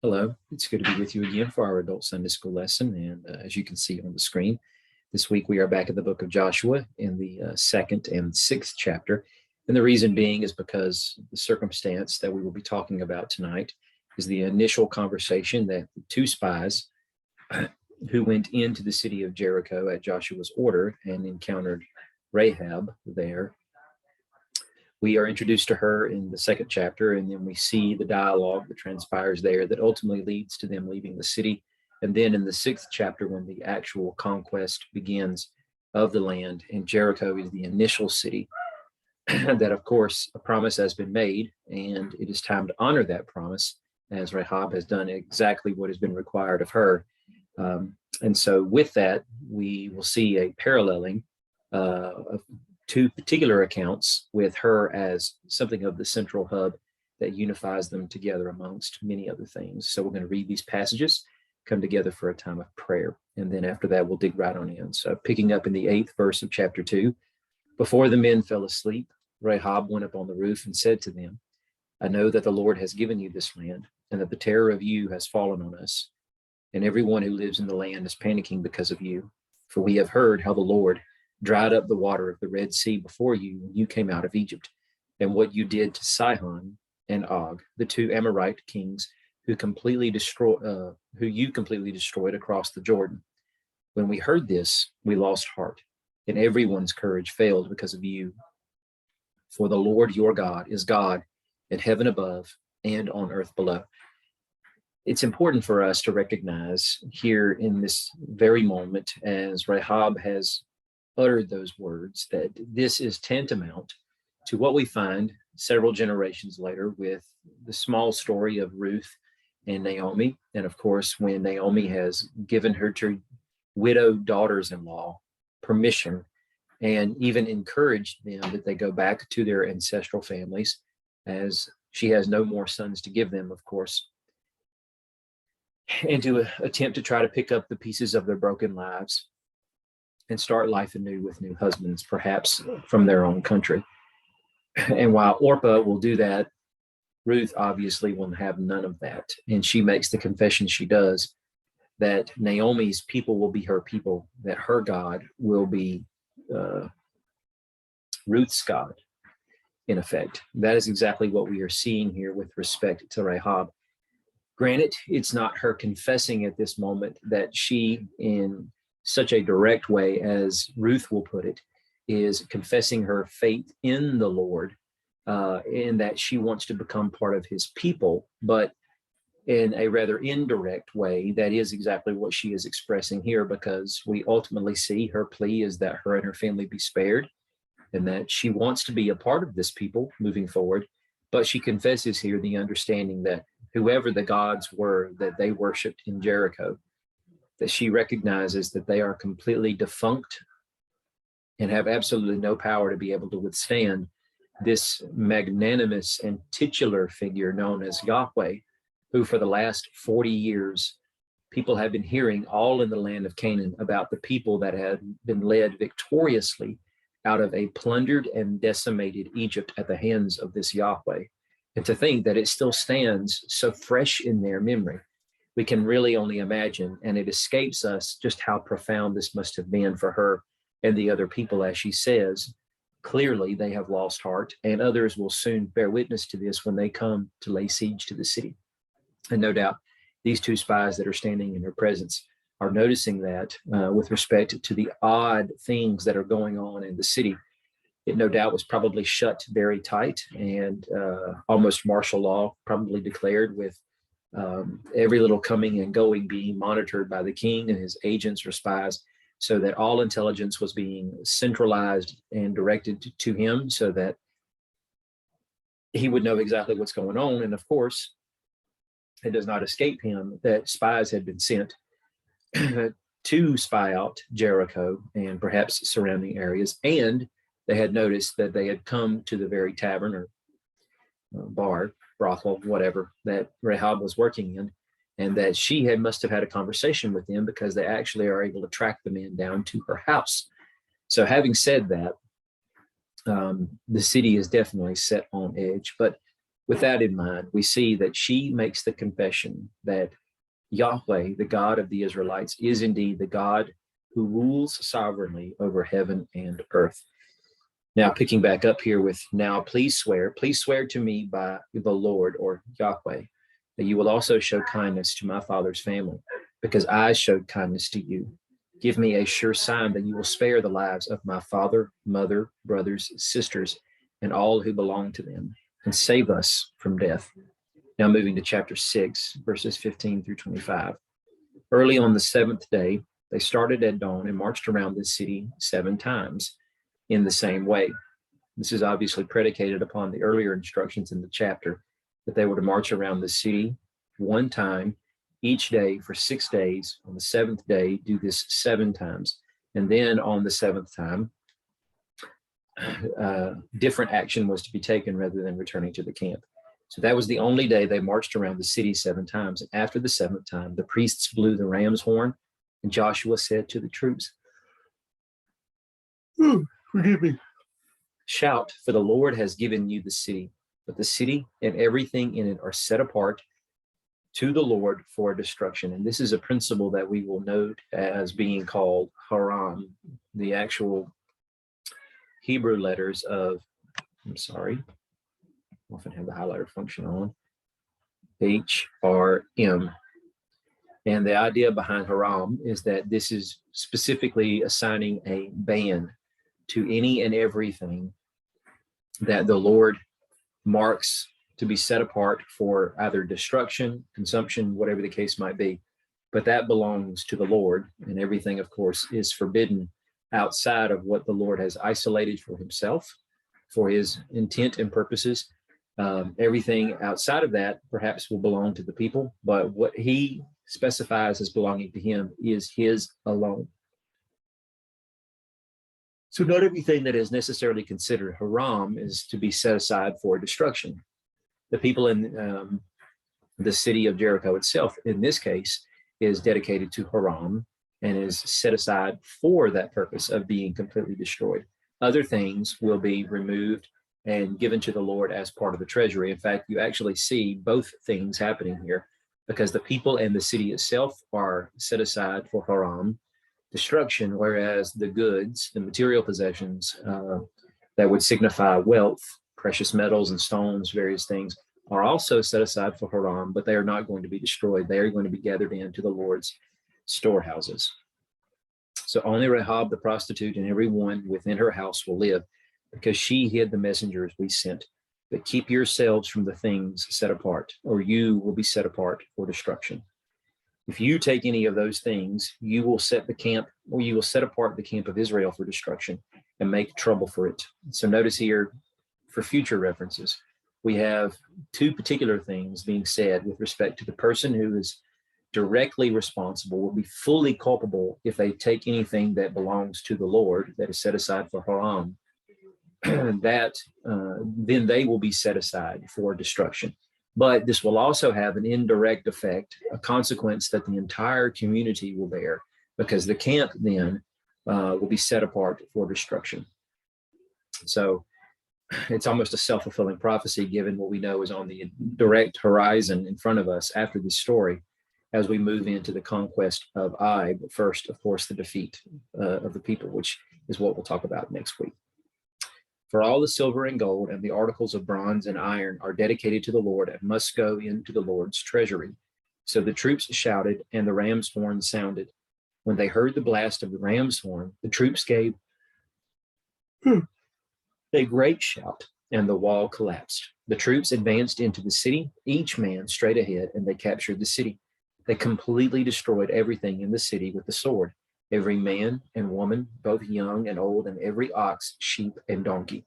Hello, it's good to be with you again for our adult Sunday school lesson. And as you can see on the screen, this week we are back in the book of Joshua in the second and sixth chapter. And the reason being is because the circumstance that we will be talking about tonight is the initial conversation that the two spies who went into the city of Jericho at Joshua's order and encountered Rahab there. We are introduced to her in the second chapter, and then we see the dialogue that transpires there that ultimately leads to them leaving the city. And then in the sixth chapter, when the actual conquest begins of the land, and Jericho is the initial city, that of course a promise has been made, and it is time to honor that promise, as Rahab has done exactly what has been required of her. And so with that, we will see a paralleling of two particular accounts with her as something of the central hub that unifies them together amongst many other things. So we're going to read these passages, come together for a time of prayer, and then after that we'll dig right on in. So picking up in the 8th verse of chapter 2, before the men fell asleep, Rahab went up on the roof and said to them, I know that the Lord has given you this land, and that the terror of you has fallen on us, and everyone who lives in the land is panicking because of you. For we have heard how the Lord dried up the water of the Red Sea before you when you came out of Egypt, and what you did to Sihon and Og, the two Amorite kings who you completely destroyed across the Jordan. When we heard this, we lost heart, and everyone's courage failed because of you. For the Lord your God is God in heaven above and on earth below. It's important for us to recognize here in this very moment, as Rahab has uttered those words, that this is tantamount to what we find several generations later with the small story of Ruth and Naomi. And of course, when Naomi has given her two widowed daughters-in-law permission and even encouraged them that they go back to their ancestral families, as she has no more sons to give them, of course, and to attempt to try to pick up the pieces of their broken lives and start life anew with new husbands, perhaps from their own country. And while Orpah will do that, Ruth obviously will have none of that. And she makes the confession she does that Naomi's people will be her people, that her God will be Ruth's God, in effect. That is exactly what we are seeing here with respect to Rahab. Granted, it's not her confessing at this moment that she, in such a direct way as Ruth will put it, is confessing her faith in the Lord, in that she wants to become part of his people, but in a rather indirect way. That is exactly what she is expressing here, because we ultimately see her plea is that her and her family be spared, and that she wants to be a part of this people moving forward. But she confesses here the understanding that whoever the gods were that they worshiped in Jericho, that she recognizes that they are completely defunct and have absolutely no power to be able to withstand this magnanimous and titular figure known as Yahweh, who for the last 40 years, people have been hearing all in the land of Canaan about the people that had been led victoriously out of a plundered and decimated Egypt at the hands of this Yahweh. And to think that it still stands so fresh in their memory, we can really only imagine, and it escapes us just how profound this must have been for her and the other people. As she says, clearly they have lost heart, and others will soon bear witness to this when they come to lay siege to the city. And no doubt these two spies that are standing in her presence are noticing that with respect to the odd things that are going on in the city. It no doubt was probably shut very tight, and almost martial law probably declared, with every little coming and going being monitored by the king and his agents or spies, so that all intelligence was being centralized and directed to him, so that he would know exactly what's going on. And of course, it does not escape him that spies had been sent to spy out Jericho and perhaps surrounding areas, and they had noticed that they had come to the very tavern or bar, brothel, whatever, that Rahab was working in, and that she must have had a conversation with them, because they actually are able to track the men down to her house. So having said that, the city is definitely set on edge. But With that in mind, we see that she makes the confession that Yahweh, the God of the Israelites, is indeed the God who rules sovereignly over heaven and earth. Now, picking back up here with now, please swear to me by the Lord, or Yahweh, that you will also show kindness to my father's family, because I showed kindness to you. Give me a sure sign that you will spare the lives of my father, mother, brothers, sisters, and all who belong to them, and save us from death. Now moving to chapter 6, verses 15 through 25. Early on the seventh day, they started at dawn and marched around the city 7 times in the same way. This is obviously predicated upon the earlier instructions in the chapter that they were to march around the city 1 time each day for 6 days. On the 7th day, do this 7 times. And then on the 7th time, different action was to be taken rather than returning to the camp. So that was the only day they marched around the city 7 times. And after the 7th time, the priests blew the ram's horn, and Joshua said to the troops, forgive me. Shout, for the Lord has given you the city, but the city and everything in it are set apart to the Lord for destruction. And this is a principle that we will note as being called Haram, the actual Hebrew letters of, often have the highlighter function on, HRM. And the idea behind Haram is that this is specifically assigning a ban to any and everything that the Lord marks to be set apart for either destruction, consumption, whatever the case might be. But that belongs to the Lord, and everything, of course, is forbidden outside of what the Lord has isolated for himself, for his intent and purposes. Everything outside of that perhaps will belong to the people, but what he specifies as belonging to him is his alone. So not everything that is necessarily considered haram is to be set aside for destruction. The people in the city of Jericho itself, in this case, is dedicated to Haram and is set aside for that purpose of being completely destroyed. Other things will be removed and given to the Lord as part of the treasury. In fact, you actually see both things happening here, because the people and the city itself are set aside for Haram, destruction, whereas the goods, the material possessions that would signify wealth, precious metals and stones, various things, are also set aside for Haram, but they are not going to be destroyed. They are going to be gathered into the Lord's storehouses. So only Rahab the prostitute and everyone within her house will live, because she hid the messengers we sent. But keep yourselves from the things set apart, or you will be set apart for destruction. If you take any of those things, you will set the camp, or you will set apart the camp of Israel for destruction and make trouble for it. So notice here, for future references, we have 2 particular things being said with respect to the person who is directly responsible, will be fully culpable if they take anything that belongs to the Lord that is set aside for Haram. That then they will be set aside for destruction. But this will also have an indirect effect, a consequence that the entire community will bear, because the camp then will be set apart for destruction. So it's almost a self-fulfilling prophecy, given what we know is on the direct horizon in front of us after this story, as we move into the conquest of Ai. But first, of course, the defeat of the people, which is what we'll talk about next week. For all the silver and gold and the articles of bronze and iron are dedicated to the Lord and must go into the Lord's treasury. So the troops shouted, and the ram's horn sounded. When they heard the blast of the ram's horn, the troops gave a great shout, and the wall collapsed. The troops advanced into the city, each man straight ahead, and they captured the city. They completely destroyed everything in the city with the sword, every man and woman, both young and old, and every ox, sheep, and donkey.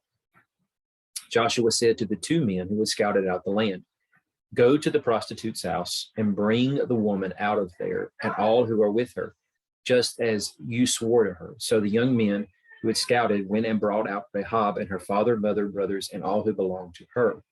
Joshua said to the 2 men who had scouted out the land, "Go to the prostitute's house and bring the woman out of there and all who are with her, just as you swore to her." So the young men who had scouted went and brought out Rahab and her father, mother, brothers, and all who belonged to her.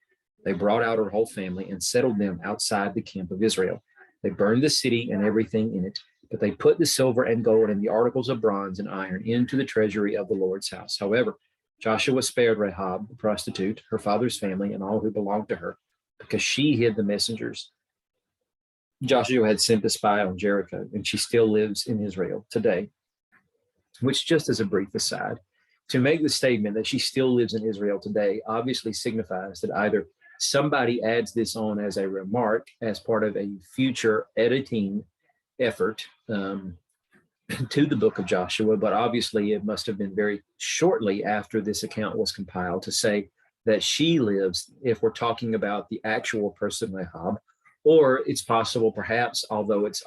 They brought out her whole family and settled them outside the camp of Israel. They burned the city and everything in it, but they put the silver and gold and the articles of bronze and iron into the treasury of the Lord's house. However, Joshua spared Rahab, the prostitute, her father's family, and all who belonged to her, because she hid the messengers Joshua had sent to spy on Jericho, and she still lives in Israel today. Which, just as a brief aside, to make the statement that she still lives in Israel today obviously signifies that either somebody adds this on as a remark as part of a future editing effort to the book of Joshua, but obviously it must have been very shortly after this account was compiled to say that she lives, if we're talking about the actual person Rahab, or it's possible perhaps, although it's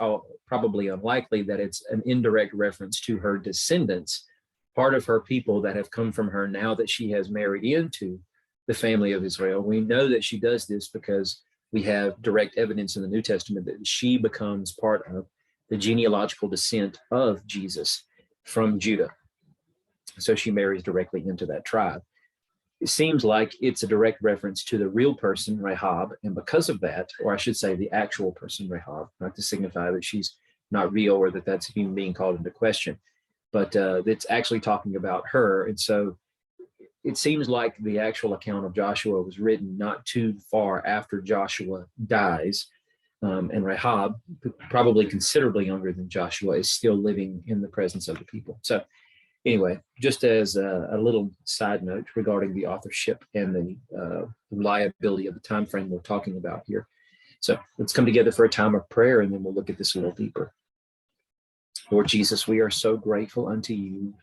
probably unlikely, that it's an indirect reference to her descendants, part of her people that have come from her now that she has married into the family of Israel. We know that she does this because we have direct evidence in the New Testament that she becomes part of the genealogical descent of Jesus from Judah. So she marries directly into that tribe. It seems like it's a direct reference to the real person, Rahab, and because of that, or I should say the actual person, Rahab, not to signify that she's not real or that that's even being called into question, but it's actually talking about her. And so it seems like the actual account of Joshua was written not too far after Joshua dies, and Rahab, probably considerably younger than Joshua, is still living in the presence of the people. So anyway, just as a little side note regarding the authorship and the reliability of the time frame we're talking about here. So let's come together for a time of prayer, and then we'll look at this a little deeper. Lord Jesus, we are so grateful unto you,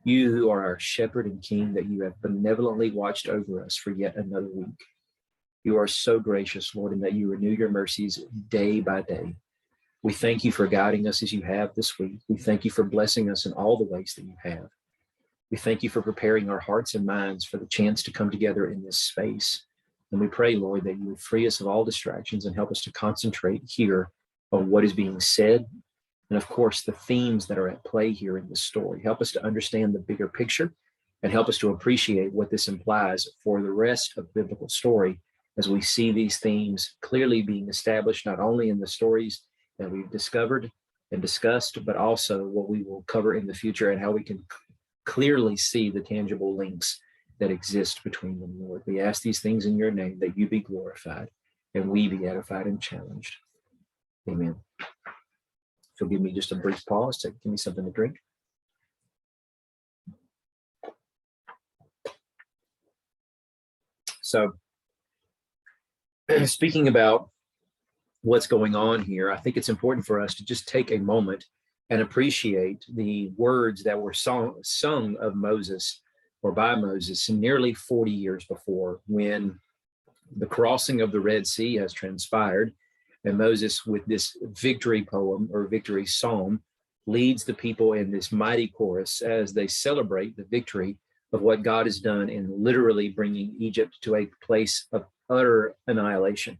you who are our shepherd and king, that you have benevolently watched over us for yet another week. You are so gracious, Lord, in that you renew your mercies day by day. We thank you for guiding us as you have this week. We thank you for blessing us in all the ways that you have. We thank you for preparing our hearts and minds for the chance to come together in this space. And we pray, Lord, that you would free us of all distractions and help us to concentrate here on what is being said. And of course, the themes that are at play here in this story. Help us to understand the bigger picture and help us to appreciate what this implies for the rest of the biblical story as we see these themes clearly being established, not only in the stories that we've discovered and discussed, but also what we will cover in the future and how we can clearly see the tangible links that exist between them, Lord. We ask these things in your name, that you be glorified and we be edified and challenged. Amen. If you'll give me just a brief pause to give me something to drink. So, speaking about what's going on here, I think it's important for us to just take a moment and appreciate the words that were sung of Moses or by Moses nearly 40 years before, when the crossing of the Red Sea has transpired, and Moses, with this victory poem or victory psalm, leads the people in this mighty chorus as they celebrate the victory of what God has done in literally bringing Egypt to a place of utter annihilation.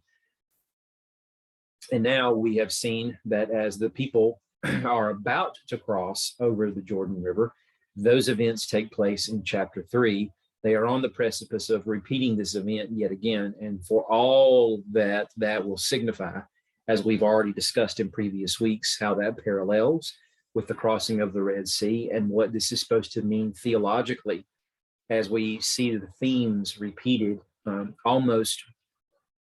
And now we have seen that as the people are about to cross over the Jordan River, those events take place in chapter 3. They are on the precipice of repeating this event yet again. And for all that will signify, as we've already discussed in previous weeks, how that parallels with the crossing of the Red Sea and what this is supposed to mean theologically, as we see the themes repeated almost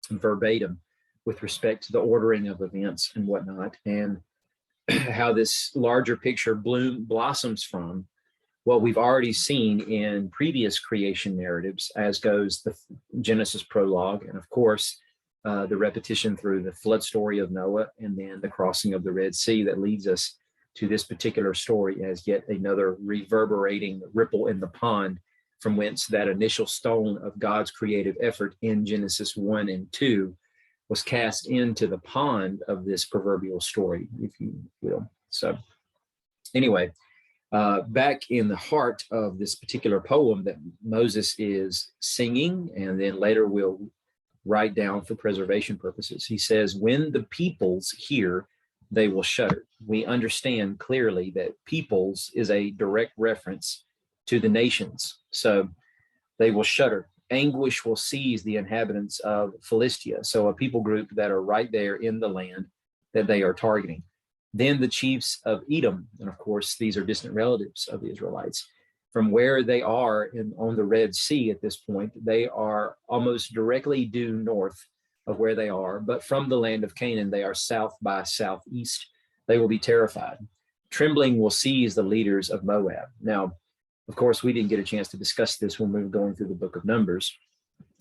verbatim with respect to the ordering of events and whatnot, and how this larger picture blossoms from what we've already seen in previous creation narratives, as goes the Genesis prologue, and of course, the repetition through the flood story of Noah, and then the crossing of the Red Sea that leads us to this particular story as yet another reverberating ripple in the pond from whence that initial stone of God's creative effort in Genesis 1 and 2 was cast into the pond of this proverbial story, if you will. So anyway, back in the heart of this particular poem that Moses is singing, and then later we'll write down for preservation purposes, he says, when the peoples hear, they will shudder. We understand clearly that peoples is a direct reference to the nations. So they will shudder. Anguish will seize the inhabitants of Philistia, so a people group that are right there in the land that they are targeting. Then the chiefs of Edom, and of course, these are distant relatives of the Israelites, from where they are on the Red Sea at this point, they are almost directly due north of where they are, but from the land of Canaan, they are south by southeast. They will be terrified. Trembling will seize the leaders of Moab. Now, of course, we didn't get a chance to discuss this when we were going through the book of Numbers,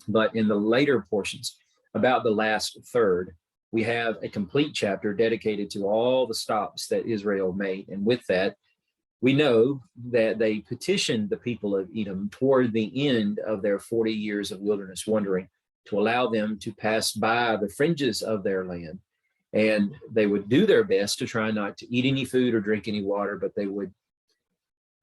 but in the later portions, about the last third, we have a complete chapter dedicated to all the stops that Israel made. And with that, we know that they petitioned the people of Edom toward the end of their 40 years of wilderness wandering to allow them to pass by the fringes of their land. And they would do their best to try not to eat any food or drink any water, but they would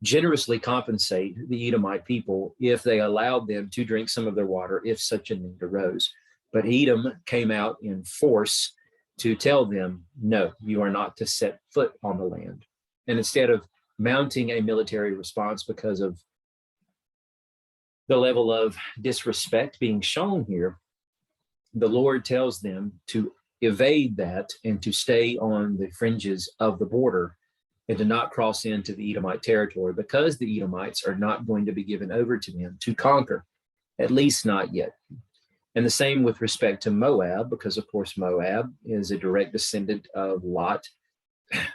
generously compensate the Edomite people if they allowed them to drink some of their water if such a need arose. But Edom came out in force to tell them, no, you are not to set foot on the land. And instead of mounting a military response because of the level of disrespect being shown here, the Lord tells them to evade that and to stay on the fringes of the border and to not cross into the Edomite territory, because the Edomites are not going to be given over to them to conquer, at least not yet. And the same with respect to Moab, because of course Moab is a direct descendant of Lot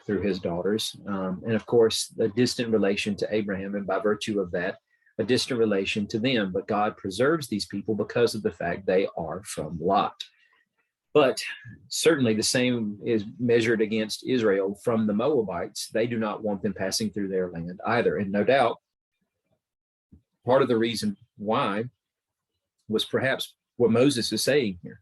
through his daughters. And of course, a distant relation to Abraham, and by virtue of that, a distant relation to them. But God preserves these people because of the fact they are from Lot. But certainly the same is measured against Israel from the Moabites. They do not want them passing through their land either. And no doubt, part of the reason why was perhaps what Moses is saying here,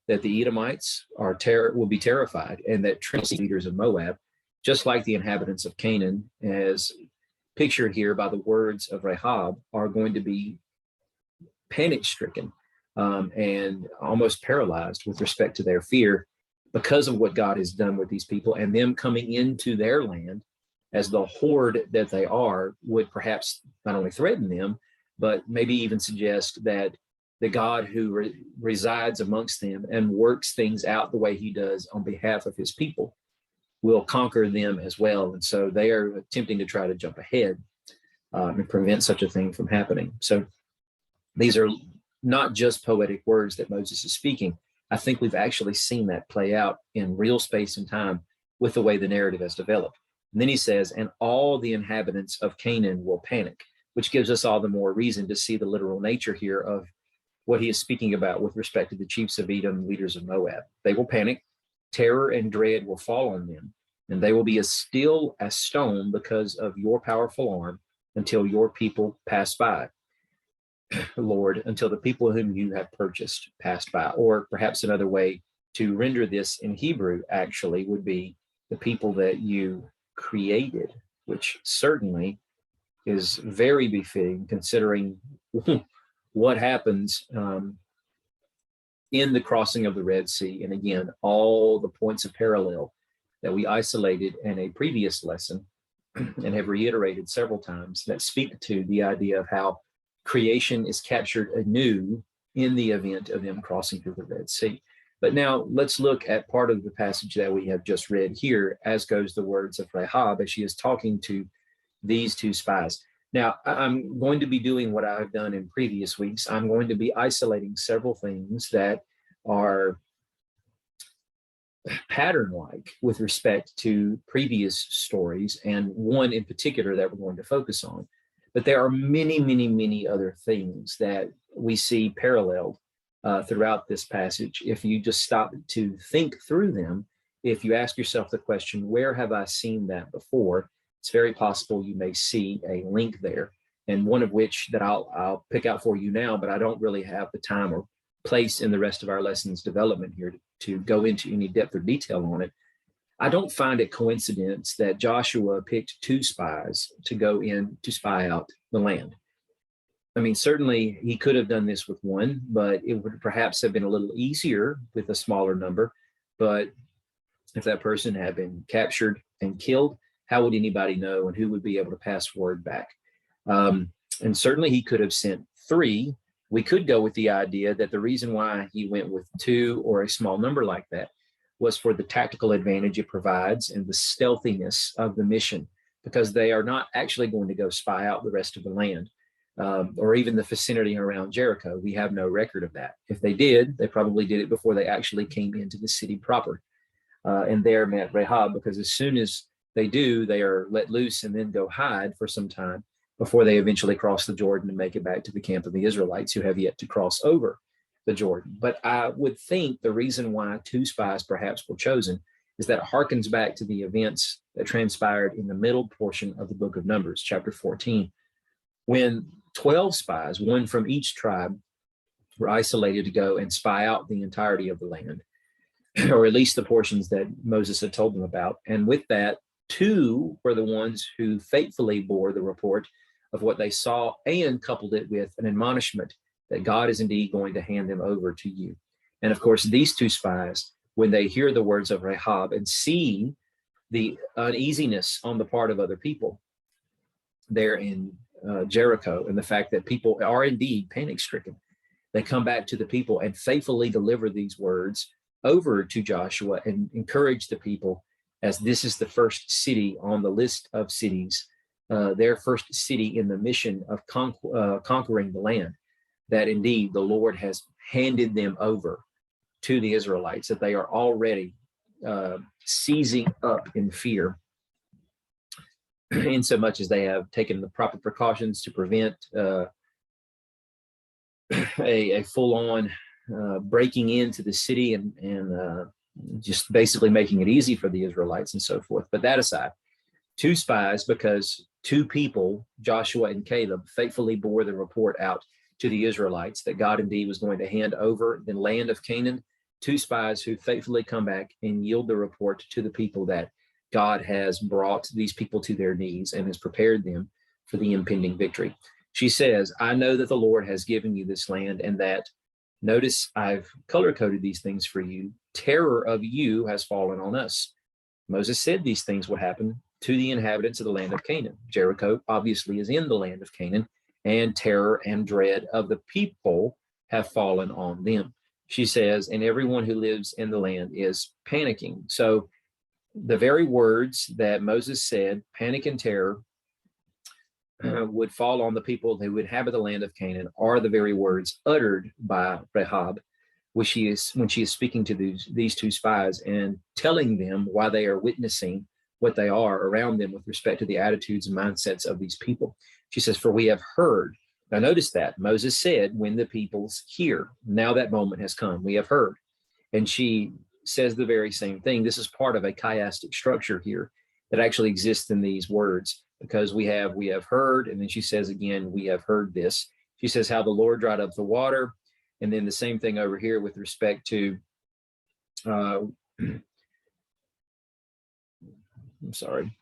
that the Edomites will be terrified, and that leaders of Moab, just like the inhabitants of Canaan, as pictured here by the words of Rahab, are going to be panic-stricken and almost paralyzed with respect to their fear because of what God has done with these people, and them coming into their land as the horde that they are would perhaps not only threaten them, but maybe even suggest that the God who resides amongst them and works things out the way he does on behalf of his people will conquer them as well. And so they are attempting to try to jump ahead and prevent such a thing from happening. So these are not just poetic words that Moses is speaking. I think we've actually seen that play out in real space and time with the way the narrative has developed. And then he says, and all the inhabitants of Canaan will panic, which gives us all the more reason to see the literal nature here of what he is speaking about with respect to the chiefs of Edom, leaders of Moab. They will panic, terror and dread will fall on them, and they will be as still as stone because of your powerful arm until your people pass by, Lord, until the people whom you have purchased passed by. Or perhaps another way to render this in Hebrew actually would be the people that you created, which certainly is very befitting considering what happens in the crossing of the Red Sea. And again, all the points of parallel that we isolated in a previous lesson and have reiterated several times that speak to the idea of how creation is captured anew in the event of them crossing through the Red Sea. But now let's look at part of the passage that we have just read here, as goes the words of Rahab as she is talking to these two spies. Now, I'm going to be doing what I've done in previous weeks. I'm going to be isolating several things that are pattern-like with respect to previous stories, and one in particular that we're going to focus on. But there are many, many, many other things that we see paralleled throughout this passage. If you just stop to think through them, if you ask yourself the question, where have I seen that before? It's very possible you may see a link there, and one of which that I'll pick out for you now, but I don't really have the time or place in the rest of our lessons development here to go into any depth or detail on it. I don't find it coincidence that Joshua picked two spies to go in to spy out the land. I mean, certainly he could have done this with one, but it would perhaps have been a little easier with a smaller number. But if that person had been captured and killed, how would anybody know, and who would be able to pass word back? And certainly he could have sent three. We could go with the idea that the reason why he went with two or a small number like that was for the tactical advantage it provides and the stealthiness of the mission, because they are not actually going to go spy out the rest of the land. or even the vicinity around Jericho. We have no record of that. If they did, they probably did it before they actually came into the city proper. And there met Rahab, because as soon as they do, they are let loose and then go hide for some time before they eventually cross the Jordan and make it back to the camp of the Israelites who have yet to cross over the Jordan. But I would think the reason why 2 spies perhaps were chosen is that it harkens back to the events that transpired in the middle portion of the book of Numbers, chapter 14, when 12 spies, one from each tribe, were isolated to go and spy out the entirety of the land, or at least the portions that Moses had told them about. And with that, 2 were the ones who faithfully bore the report of what they saw and coupled it with an admonishment that God is indeed going to hand them over to you. And of course, these 2 spies, when they hear the words of Rahab and see the uneasiness on the part of other people there in Jericho, and the fact that people are indeed panic-stricken, they come back to the people and faithfully deliver these words over to Joshua and encourage the people, as this is the first city on the list of cities, their first city in the mission of conquering the land, that indeed the Lord has handed them over to the Israelites, that they are already seizing up in fear, in so much as they have taken the proper precautions to prevent a full-on breaking into the city and just basically making it easy for the Israelites and so forth. But that aside, 2 spies, because 2 people, Joshua and Caleb, faithfully bore the report out to the Israelites that God indeed was going to hand over the land of Canaan. 2 spies who faithfully come back and yield the report to the people that God has brought these people to their knees and has prepared them for the impending victory. She says, I know that the Lord has given you this land, and that, notice I've color-coded these things for you, terror of you has fallen on us. Moses said these things would happen to the inhabitants of the land of Canaan. Jericho obviously is in the land of Canaan, and terror and dread of the people have fallen on them. She says, and everyone who lives in the land is panicking. So the very words that Moses said, panic and terror, would fall on the people who would inhabit the land of Canaan, are the very words uttered by Rahab when she is speaking to these 2 spies and telling them why they are witnessing what they are around them with respect to the attitudes and mindsets of these people. She says, for we have heard. Now notice that Moses said, when the peoples hear, now that moment has come, we have heard. And she says the very same thing. This is part of a chiastic structure here that actually exists in these words, because we have heard, and then she says again, we have heard this. She says how the Lord dried up the water, and then the same thing over here with respect to I'm sorry,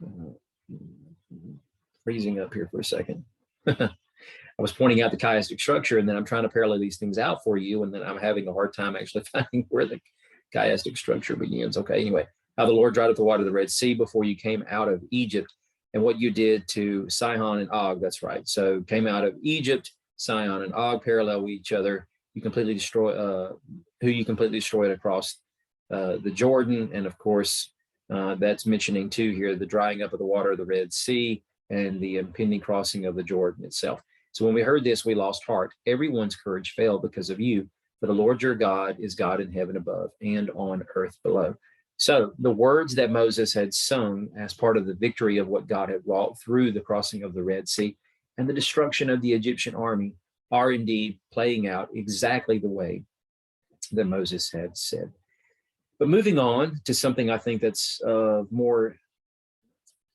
freezing up here for a second. I was pointing out the chiastic structure, and then I'm trying to parallel these things out for you, and then I'm having a hard time actually finding where the chiastic structure begins. Okay, anyway, how the Lord dried up the water of the Red Sea before you came out of Egypt, and what you did to Sihon and Og. That's right. So came out of Egypt, Sihon and Og parallel with each other. You completely destroy who you completely destroyed across the Jordan, and of course that's mentioning too here the drying up of the water of the Red Sea and the impending crossing of the Jordan itself. So when we heard this, we lost heart. Everyone's courage failed because of you. For the Lord your God is God in heaven above and on earth below. So the words that Moses had sung as part of the victory of what God had wrought through the crossing of the Red Sea and the destruction of the Egyptian army are indeed playing out exactly the way that Moses had said. But moving on to something I think that's of more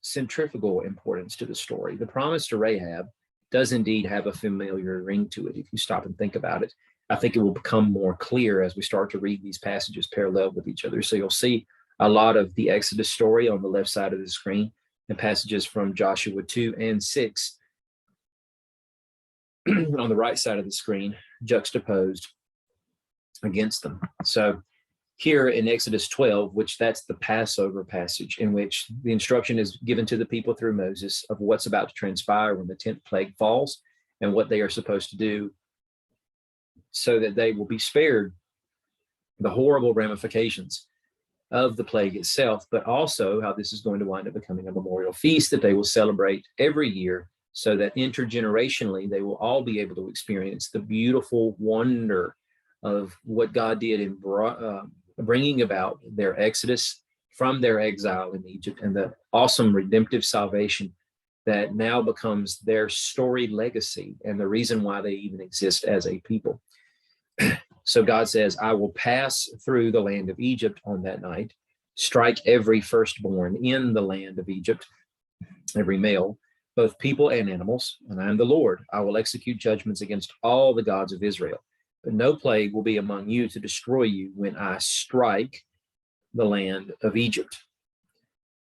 centrifugal importance to the story, the promise to Rahab does indeed have a familiar ring to it. If you stop and think about it, I think it will become more clear as we start to read these passages parallel with each other. So you'll see a lot of the Exodus story on the left side of the screen and passages from Joshua 2 and 6 on the right side of the screen juxtaposed against them. So here in Exodus 12, which that's the Passover passage in which the instruction is given to the people through Moses of what's about to transpire when the 10th plague falls and what they are supposed to do so that they will be spared the horrible ramifications of the plague itself, but also how this is going to wind up becoming a memorial feast that they will celebrate every year so that intergenerationally they will all be able to experience the beautiful wonder of what God did in bringing about their exodus from their exile in Egypt, and the awesome redemptive salvation that now becomes their storied legacy and the reason why they even exist as a people. So God says, I will pass through the land of Egypt on that night, strike every firstborn in the land of Egypt, every male, both people and animals, and I am the Lord. I will execute judgments against all the gods of Israel, but no plague will be among you to destroy you when I strike the land of Egypt.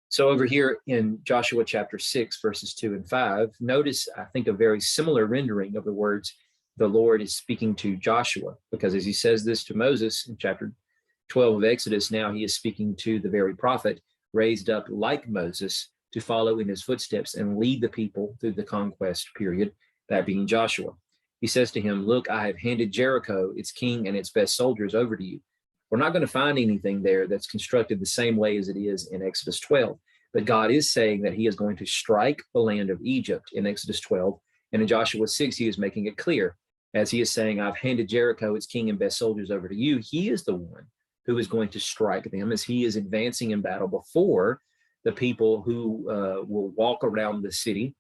So over here in Joshua chapter 6, verses 2 and 5, notice, I think, a very similar rendering of the words the Lord is speaking to Joshua, because as he says this to Moses in chapter 12 of Exodus, now he is speaking to the very prophet raised up like Moses to follow in his footsteps and lead the people through the conquest period, that being Joshua. He says to him, look, I have handed Jericho, its king and its best soldiers over to you. We're not going to find anything there that's constructed the same way as it is in Exodus 12. But God is saying that he is going to strike the land of Egypt in Exodus 12. And in Joshua 6, he is making it clear, as he is saying, I've handed Jericho, its king and best soldiers over to you. He is the one who is going to strike them as he is advancing in battle before the people who will walk around the city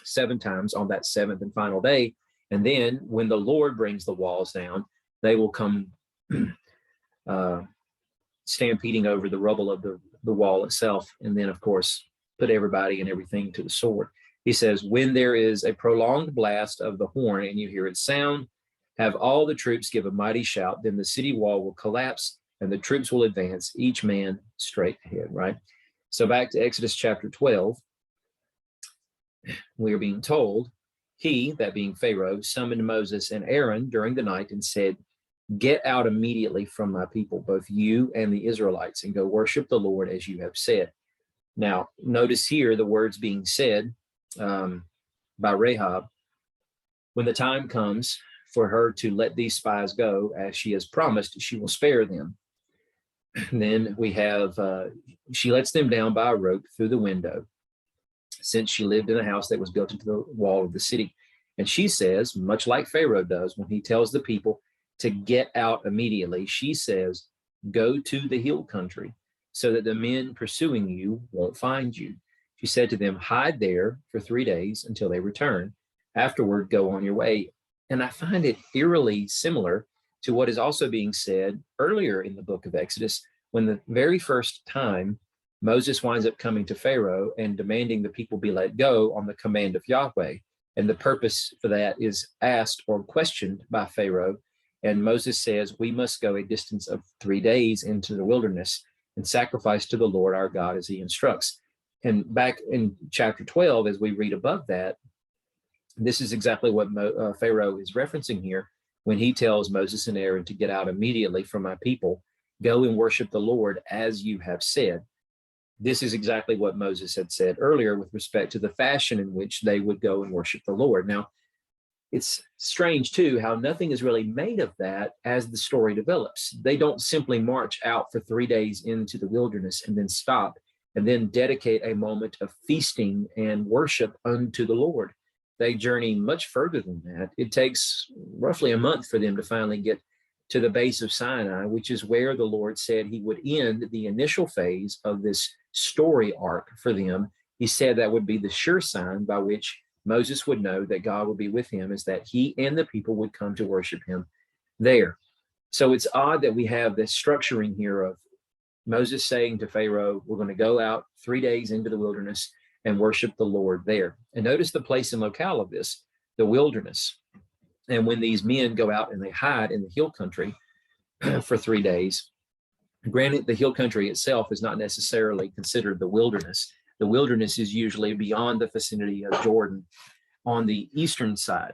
7 times on that 7th and final day. And then when the Lord brings the walls down, they will come stampeding over the rubble of the wall itself, and then, of course, put everybody and everything to the sword. He says, when there is a prolonged blast of the horn and you hear its sound, have all the troops give a mighty shout, then the city wall will collapse and the troops will advance, each man straight ahead, right? So back to Exodus chapter 12, we are being told, he, that being Pharaoh, summoned Moses and Aaron during the night and said, get out immediately from my people, both you and the Israelites, and go worship the Lord as you have said. Now, notice here the words being said by Rahab. When the time comes for her to let these spies go, as she has promised, she will spare them. Then we have, she lets them down by a rope through the window, since she lived in a house that was built into the wall of the city. And she says, much like Pharaoh does when he tells the people to get out immediately, she says, go to the hill country so that the men pursuing you won't find you. She said to them, hide there for 3 days until they return. Afterward, go on your way. And I find it eerily similar to what is also being said earlier in the book of Exodus, when the very first time Moses winds up coming to Pharaoh and demanding the people be let go on the command of Yahweh. And the purpose for that is asked or questioned by Pharaoh. And Moses says, we must go a distance of 3 days into the wilderness and sacrifice to the Lord our God as he instructs. And back in chapter 12, as we read above that, this is exactly what Pharaoh is referencing here when he tells Moses and Aaron to get out immediately from my people, go and worship the Lord as you have said. This is exactly what Moses had said earlier with respect to the fashion in which they would go and worship the Lord. Now, it's strange, too, how nothing is really made of that as the story develops. They don't simply march out for 3 days into the wilderness and then stop and then dedicate a moment of feasting and worship unto the Lord. They journey much further than that. It takes roughly a month for them to finally get to the base of Sinai, which is where the Lord said he would end the initial phase of this story arc for them. He said that would be the sure sign by which Moses would know that God would be with him, is that he and the people would come to worship him there. So it's odd that we have this structuring here of Moses saying to Pharaoh, we're going to go out 3 days into the wilderness and worship the Lord there. And notice the place and locale of this, the wilderness. And when these men go out and they hide in the hill country for 3 days, granted, the hill country itself is not necessarily considered the wilderness. The wilderness is usually beyond the vicinity of Jordan on the eastern side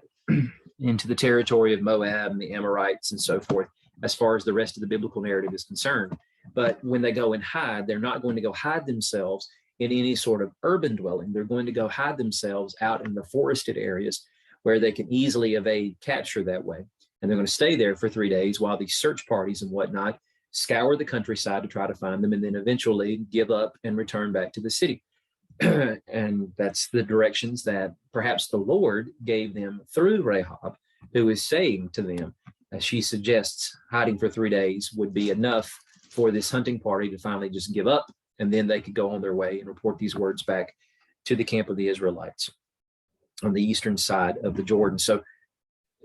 into the territory of Moab and the Amorites and so forth, as far as the rest of the biblical narrative is concerned. But when they go and hide, they're not going to go hide themselves in any sort of urban dwelling. They're going to go hide themselves out in the forested areas where they can easily evade capture that way. And they're going to stay there for 3 days while these search parties and whatnot scour the countryside to try to find them, and then eventually give up and return back to the city. And that's the directions that perhaps the Lord gave them through Rahab, who is saying to them, as she suggests, hiding for 3 days would be enough for this hunting party to finally just give up, and then they could go on their way and report these words back to the camp of the Israelites on the eastern side of the Jordan. So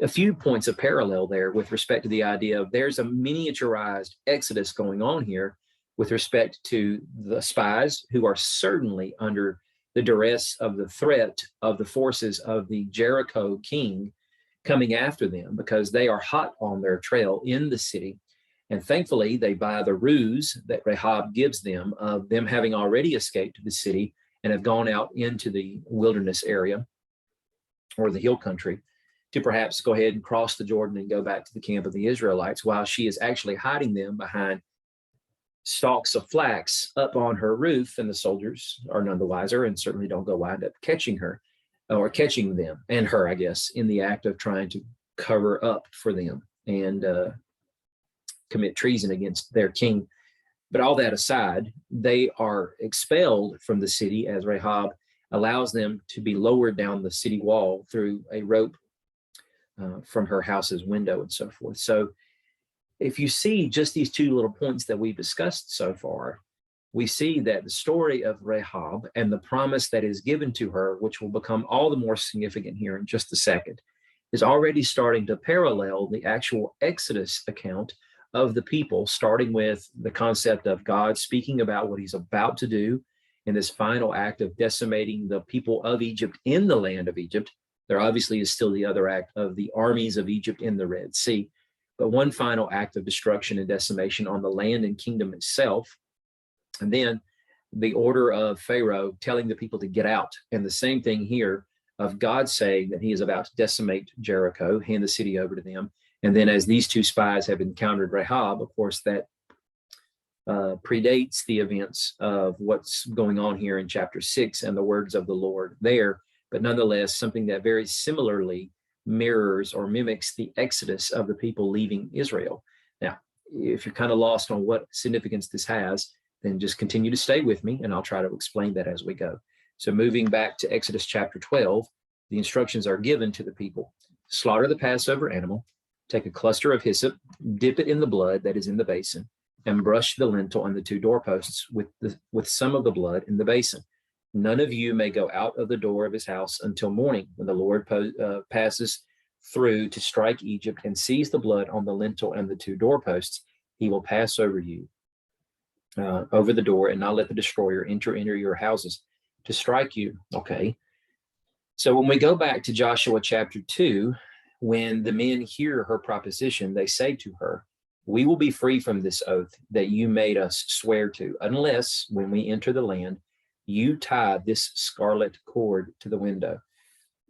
a few points of parallel there with respect to the idea of there's a miniaturized exodus going on here with respect to the spies, who are certainly under the duress of the threat of the forces of the Jericho king coming after them, because they are hot on their trail in the city. And thankfully, they buy the ruse that Rahab gives them of them having already escaped the city and have gone out into the wilderness area or the hill country to perhaps go ahead and cross the Jordan and go back to the camp of the Israelites, while she is actually hiding them behind stalks of flax up on her roof. And the soldiers are none the wiser and certainly don't go wind up catching her, or catching them and her, I guess, in the act of trying to cover up for them and commit treason against their king. But all that aside, they are expelled from the city as Rahab allows them to be lowered down the city wall through a rope from her house's window and so forth. So if you see just these two little points that we've discussed so far, we see that the story of Rahab and the promise that is given to her, which will become all the more significant here in just a second, is already starting to parallel the actual Exodus account of the people, starting with the concept of God speaking about what he's about to do in this final act of decimating the people of Egypt in the land of Egypt. There obviously is still the other act of the armies of Egypt in the Red Sea, but one final act of destruction and decimation on the land and kingdom itself. And then the order of Pharaoh telling the people to get out. And the same thing here of God saying that he is about to decimate Jericho, hand the city over to them. And then as these two spies have encountered Rahab, of course, that predates the events of what's going on here in chapter 6 and the words of the Lord there. But nonetheless, something that very similarly mirrors or mimics the exodus of the people leaving Israel. Now, if you're kind of lost on what significance this has, then just continue to stay with me and I'll try to explain that as we go. So moving back to Exodus chapter 12, the instructions are given to the people. Slaughter the Passover animal, take a cluster of hyssop, dip it in the blood that is in the basin, and brush the lintel and the two doorposts with some of the blood in the basin. None of you may go out of the door of his house until morning, when the Lord passes through to strike Egypt and sees the blood on the lintel and the two doorposts. He will pass over you, over the door, and not let the destroyer enter your houses to strike you. Okay. So when we go back to Joshua chapter 2, when the men hear her proposition, they say to her, "We will be free from this oath that you made us swear to, unless when we enter the land, you tie this scarlet cord to the window."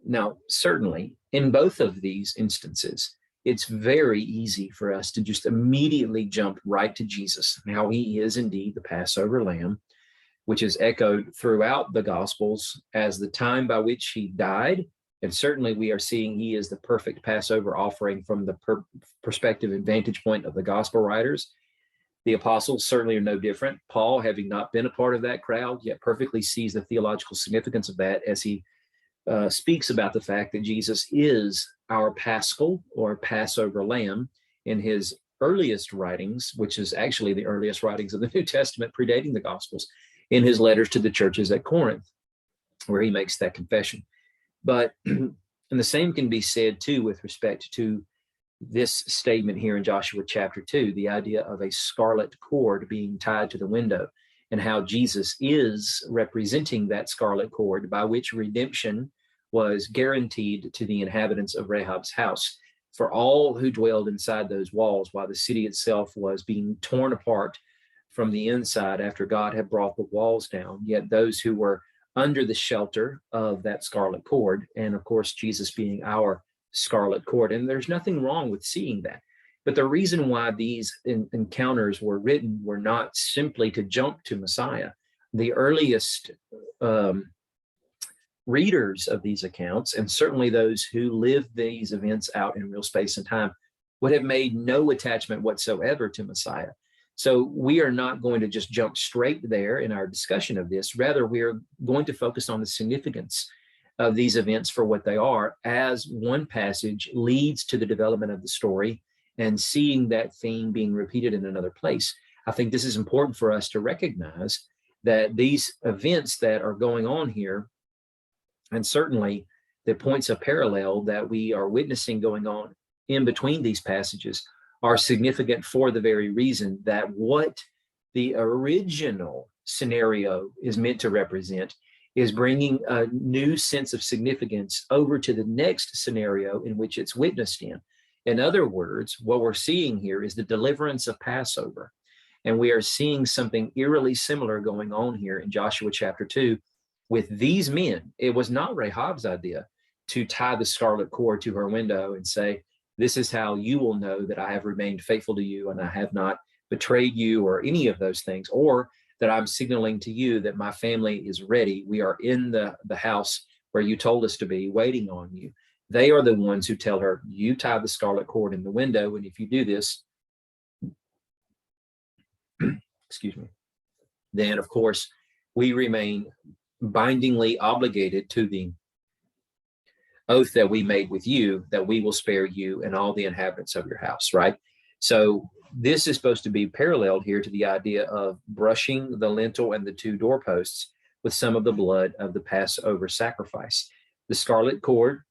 Now, certainly in both of these instances, it's very easy for us to just immediately jump right to Jesus. Now, he is indeed the Passover lamb, which is echoed throughout the Gospels as the time by which he died. And certainly we are seeing he is the perfect Passover offering from the perspective and vantage point of the gospel writers. The apostles certainly are no different. Paul, having not been a part of that crowd, yet perfectly sees the theological significance of that as he speaks about the fact that Jesus is our Paschal or Passover lamb in his earliest writings, which is actually the earliest writings of the New Testament predating the Gospels, in his letters to the churches at Corinth, where he makes that confession. But, and the same can be said too with respect to this statement here in Joshua chapter 2, the idea of a scarlet cord being tied to the window, and how Jesus is representing that scarlet cord by which redemption was guaranteed to the inhabitants of Rahab's house. For all who dwelled inside those walls, while the city itself was being torn apart from the inside after God had brought the walls down, yet those who were under the shelter of that scarlet cord, and of course, Jesus being our scarlet cord. And there's nothing wrong with seeing that. But the reason why these encounters were written were not simply to jump to Messiah. The earliest readers of these accounts, and certainly those who lived these events out in real space and time, would have made no attachment whatsoever to Messiah. So we are not going to just jump straight there in our discussion of this. Rather, we are going to focus on the significance of these events for what they are, as one passage leads to the development of the story and seeing that theme being repeated in another place. I think this is important for us to recognize that these events that are going on here, and certainly the points of parallel that we are witnessing going on in between these passages, are significant for the very reason that what the original scenario is meant to represent is bringing a new sense of significance over to the next scenario in which it's witnessed in. In other words, what we're seeing here is the deliverance of Passover. And we are seeing something eerily similar going on here in Joshua chapter 2 with these men. It was not Rahab's idea to tie the scarlet cord to her window and say, this is how you will know that I have remained faithful to you and I have not betrayed you or any of those things, or that I'm signaling to you that my family is ready. We are in the house where you told us to be, waiting on you. They are the ones who tell her, you tie the scarlet cord in the window, and if you do this, excuse me, then of course we remain bindingly obligated to the oath that we made with you, that we will spare you and all the inhabitants of your house, right? So this is supposed to be paralleled here to the idea of brushing the lintel and the two doorposts with some of the blood of the Passover sacrifice. The scarlet cord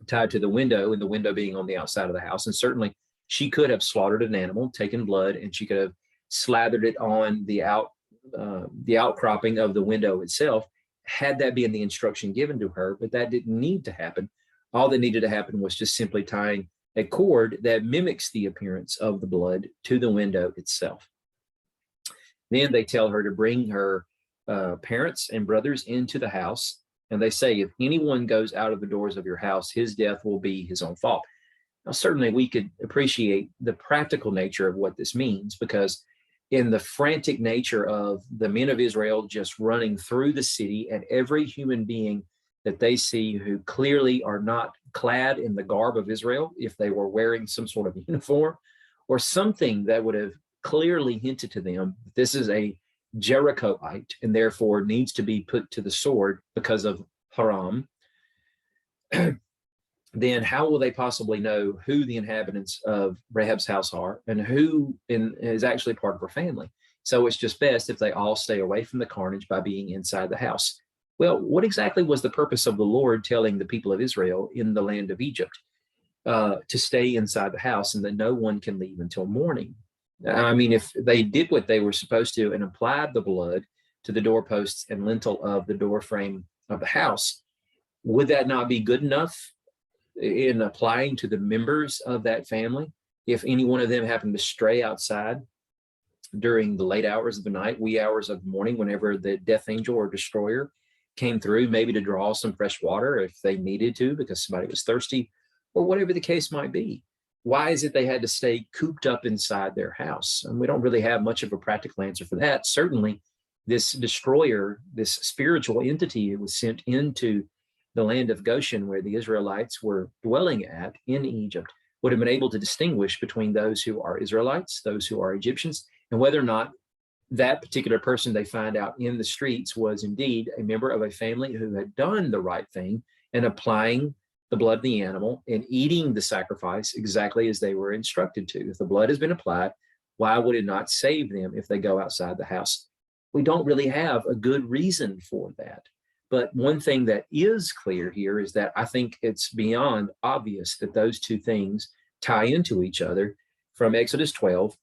tied to the window, and the window being on the outside of the house. And certainly she could have slaughtered an animal, taken blood, and she could have slathered it on the outcropping of the window itself, had that been the instruction given to her. But that didn't need to happen. All that needed to happen was just simply tying a cord that mimics the appearance of the blood to the window itself. Then they tell her to bring her parents and brothers into the house. And they say, if anyone goes out of the doors of your house, his death will be his own fault. Now, certainly we could appreciate the practical nature of what this means, because in the frantic nature of the men of Israel just running through the city, and every human being that they see who clearly are not clad in the garb of Israel, if they were wearing some sort of uniform or something that would have clearly hinted to them, this is a Jerichoite and therefore needs to be put to the sword because of Haram, then how will they possibly know who the inhabitants of Rahab's house are and who is actually part of her family? So it's just best if they all stay away from the carnage by being inside the house. Well, what exactly was the purpose of the Lord telling the people of Israel in the land of Egypt to stay inside the house and that no one can leave until morning? I mean, if they did what they were supposed to and applied the blood to the doorposts and lintel of the door frame of the house, would that not be good enough in applying to the members of that family? If any one of them happened to stray outside during the late hours of the night, wee hours of the morning, whenever the death angel or destroyer came through, maybe to draw some fresh water if they needed to because somebody was thirsty, or whatever the case might be. Why is it they had to stay cooped up inside their house? And we don't really have much of a practical answer for that. Certainly, this destroyer, this spiritual entity, was sent into the land of Goshen, where the Israelites were dwelling at in Egypt, would have been able to distinguish between those who are Israelites, those who are Egyptians, and whether or not that particular person they find out in the streets was indeed a member of a family who had done the right thing and applying the blood of the animal and eating the sacrifice exactly as they were instructed to. If the blood has been applied, why would it not save them if they go outside the house? We don't really have a good reason for that. But one thing that is clear here is that I think it's beyond obvious that those two things tie into each other from Exodus 12,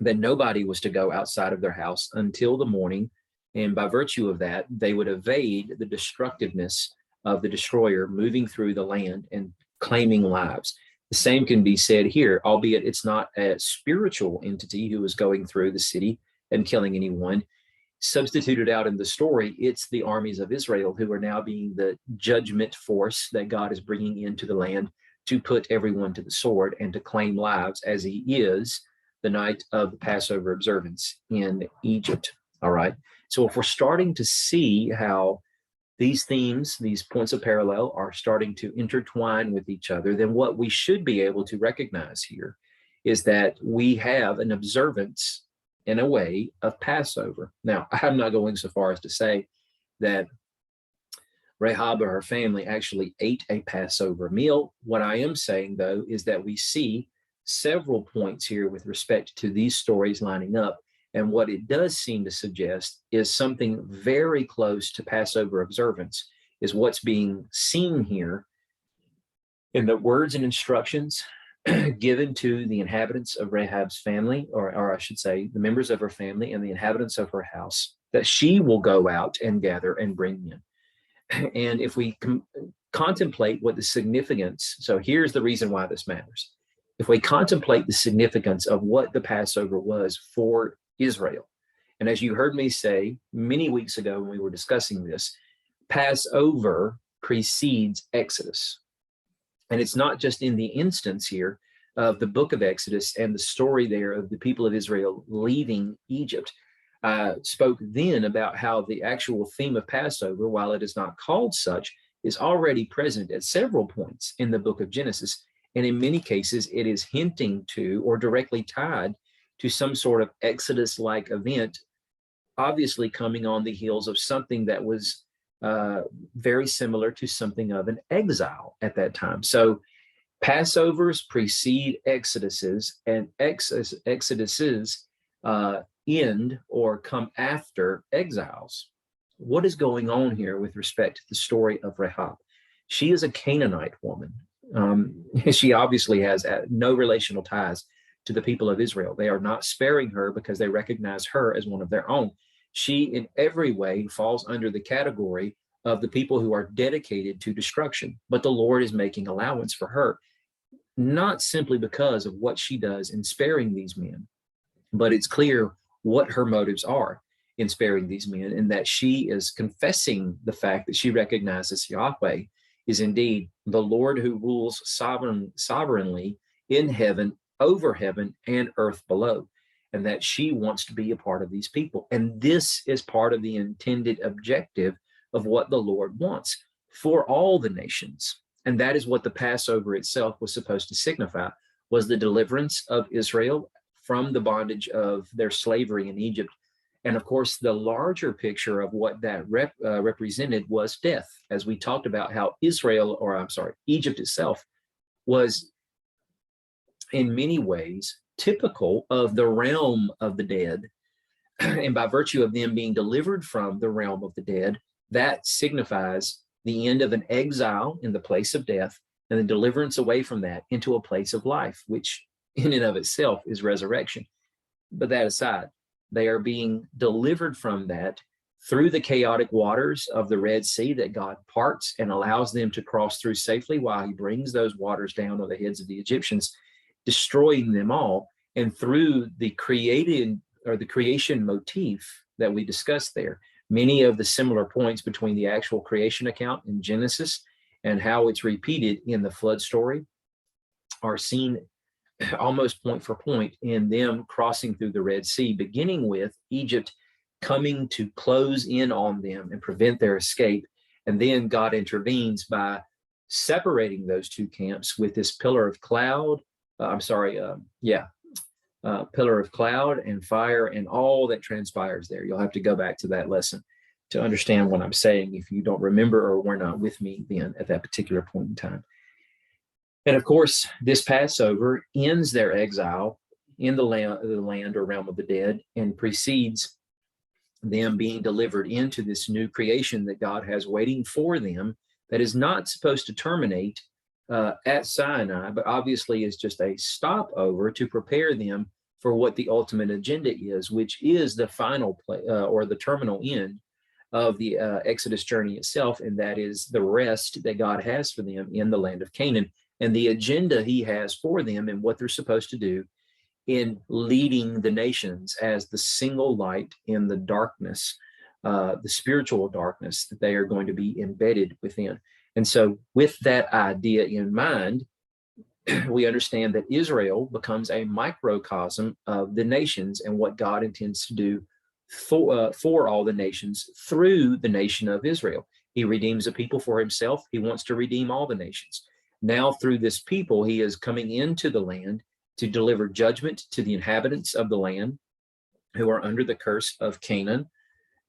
that nobody was to go outside of their house until the morning. And by virtue of that, they would evade the destructiveness of the destroyer moving through the land and claiming lives. The same can be said here, albeit it's not a spiritual entity who is going through the city and killing anyone. Substituted out in the story, it's the armies of Israel who are now being the judgment force that God is bringing into the land to put everyone to the sword and to claim lives, as he is the night of the Passover observance in Egypt. All right. So if we're starting to see how these themes, these points of parallel are starting to intertwine with each other, then what we should be able to recognize here is that we have an observance in a way of Passover. Now, I'm not going so far as to say that Rahab or her family actually ate a Passover meal. What I am saying, though, is that we see several points here with respect to these stories lining up. And what it does seem to suggest is something very close to Passover observance is what's being seen here in the words and instructions given to the inhabitants of Rahab's family, or I should say, the members of her family and the inhabitants of her house, that she will go out and gather and bring in. And if we contemplate what the significance, so here's the reason why this matters. If we contemplate the significance of what the Passover was for Israel, and as you heard me say many weeks ago when we were discussing this, Passover precedes Exodus. And it's not just in the instance here of the book of Exodus and the story there of the people of Israel leaving Egypt. I spoke then about how the actual theme of Passover, while it is not called such, is already present at several points in the book of Genesis. And in many cases, it is hinting to or directly tied to some sort of Exodus-like event, obviously coming on the heels of something that was very similar to something of an exile at that time. So Passovers precede Exoduses, and Exoduses end or come after exiles. What is going on here with respect to the story of Rahab? She is a Canaanite woman. She obviously has no relational ties to the people of Israel. They are not sparing her because they recognize her as one of their own. She in every way falls under the category of the people who are dedicated to destruction, but the Lord is making allowance for her, not simply because of what she does in sparing these men, but it's clear what her motives are in sparing these men, and that she is confessing the fact that she recognizes Yahweh is indeed the Lord who rules sovereignly in heaven, over heaven, and earth below, and that she wants to be a part of these people. And this is part of the intended objective of what the Lord wants for all the nations. And that is what the Passover itself was supposed to signify, was the deliverance of Israel from the bondage of their slavery in Egypt. And of course, the larger picture of what that represented was death, as we talked about how Egypt itself was in many ways typical of the realm of the dead. And by virtue of them being delivered from the realm of the dead, that signifies the end of an exile in the place of death and the deliverance away from that into a place of life, which in and of itself is resurrection. But that aside, they are being delivered from that through the chaotic waters of the Red Sea that God parts and allows them to cross through safely while he brings those waters down on the heads of the Egyptians, destroying them all. And through the creation motif that we discussed there, many of the similar points between the actual creation account in Genesis and how it's repeated in the flood story are seen almost point for point in them crossing through the Red Sea, beginning with Egypt coming to close in on them and prevent their escape. And then God intervenes by separating those two camps with this pillar of cloud, pillar of cloud and fire and all that transpires there. You'll have to go back to that lesson to understand what I'm saying if you don't remember or were not with me then at that particular point in time. And of course, this Passover ends their exile in the land or realm of the dead and precedes them being delivered into this new creation that God has waiting for them, that is not supposed to terminate at Sinai, but obviously is just a stopover to prepare them for what the ultimate agenda is, which is the final or the terminal end of the Exodus journey itself, and that is the rest that God has for them in the land of Canaan, and the agenda he has for them and what they're supposed to do in leading the nations as the single light in the darkness, the spiritual darkness that they are going to be embedded within. And so with that idea in mind, we understand that Israel becomes a microcosm of the nations and what God intends to do for all the nations through the nation of Israel. He redeems a people for himself. He wants to redeem all the nations. Now through this people, he is coming into the land to deliver judgment to the inhabitants of the land who are under the curse of Canaan,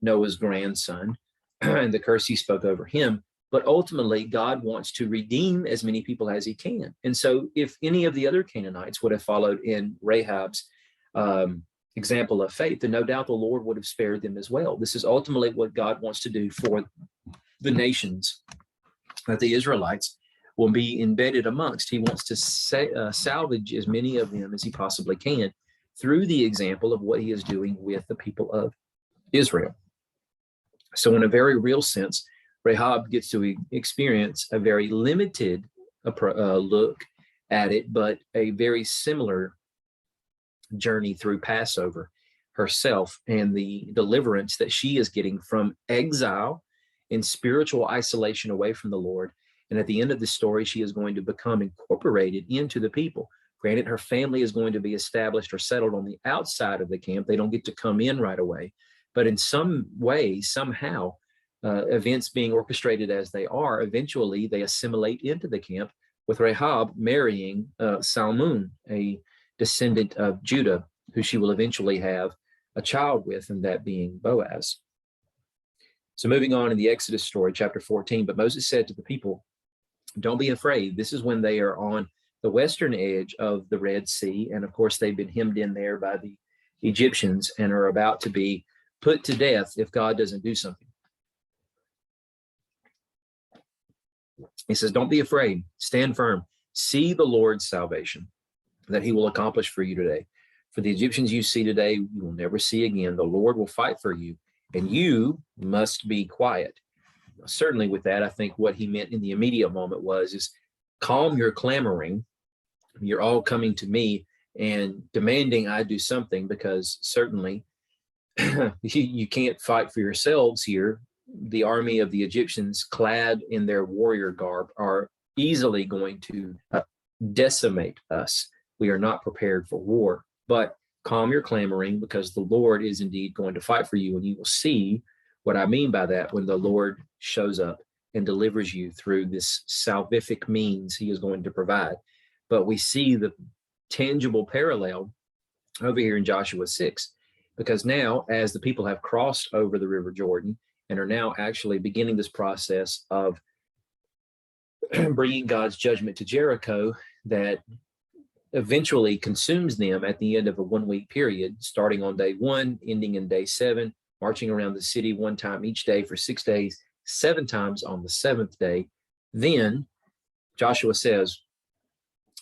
Noah's grandson, and the curse he spoke over him. But ultimately, God wants to redeem as many people as he can. And so if any of the other Canaanites would have followed in Rahab's example of faith, then no doubt the Lord would have spared them as well. This is ultimately what God wants to do for the nations that the Israelites will be embedded amongst. He wants to salvage as many of them as he possibly can through the example of what he is doing with the people of Israel. So in a very real sense, Rahab gets to experience a very limited look at it, but a very similar journey through Passover herself and the deliverance that she is getting from exile in spiritual isolation away from the Lord. And at the end of the story, she is going to become incorporated into the people. Granted, her family is going to be established or settled on the outside of the camp. They don't get to come in right away. But in some way, somehow, events being orchestrated as they are, eventually they assimilate into the camp, with Rahab marrying Salmon, a descendant of Judah, who she will eventually have a child with, and that being Boaz. So moving on in the Exodus story, chapter 14, but Moses said to the people, don't be afraid. This is when they are on the western edge of the Red Sea. And of course, they've been hemmed in there by the Egyptians and are about to be put to death if God doesn't do something. He says, don't be afraid, stand firm, see the Lord's salvation that he will accomplish for you today. For the Egyptians you see today, you will never see again. The Lord will fight for you, and you must be quiet. Certainly with that, I think what he meant in the immediate moment is calm your clamoring. You're all coming to me and demanding I do something, because certainly you can't fight for yourselves here. The army of the Egyptians, clad in their warrior garb, are easily going to decimate us. We are not prepared for war, but calm your clamoring, because the Lord is indeed going to fight for you. And you will see what I mean by that when the Lord shows up and delivers you through this salvific means he is going to provide. But we see the tangible parallel over here in Joshua 6, because now as the people have crossed over the River Jordan and are now actually beginning this process of bringing God's judgment to Jericho that eventually consumes them at the end of a 1-week period, starting on day 1, ending in day 7, marching around the city one time each day for 6 days, 7 times on the 7th day. Then Joshua says,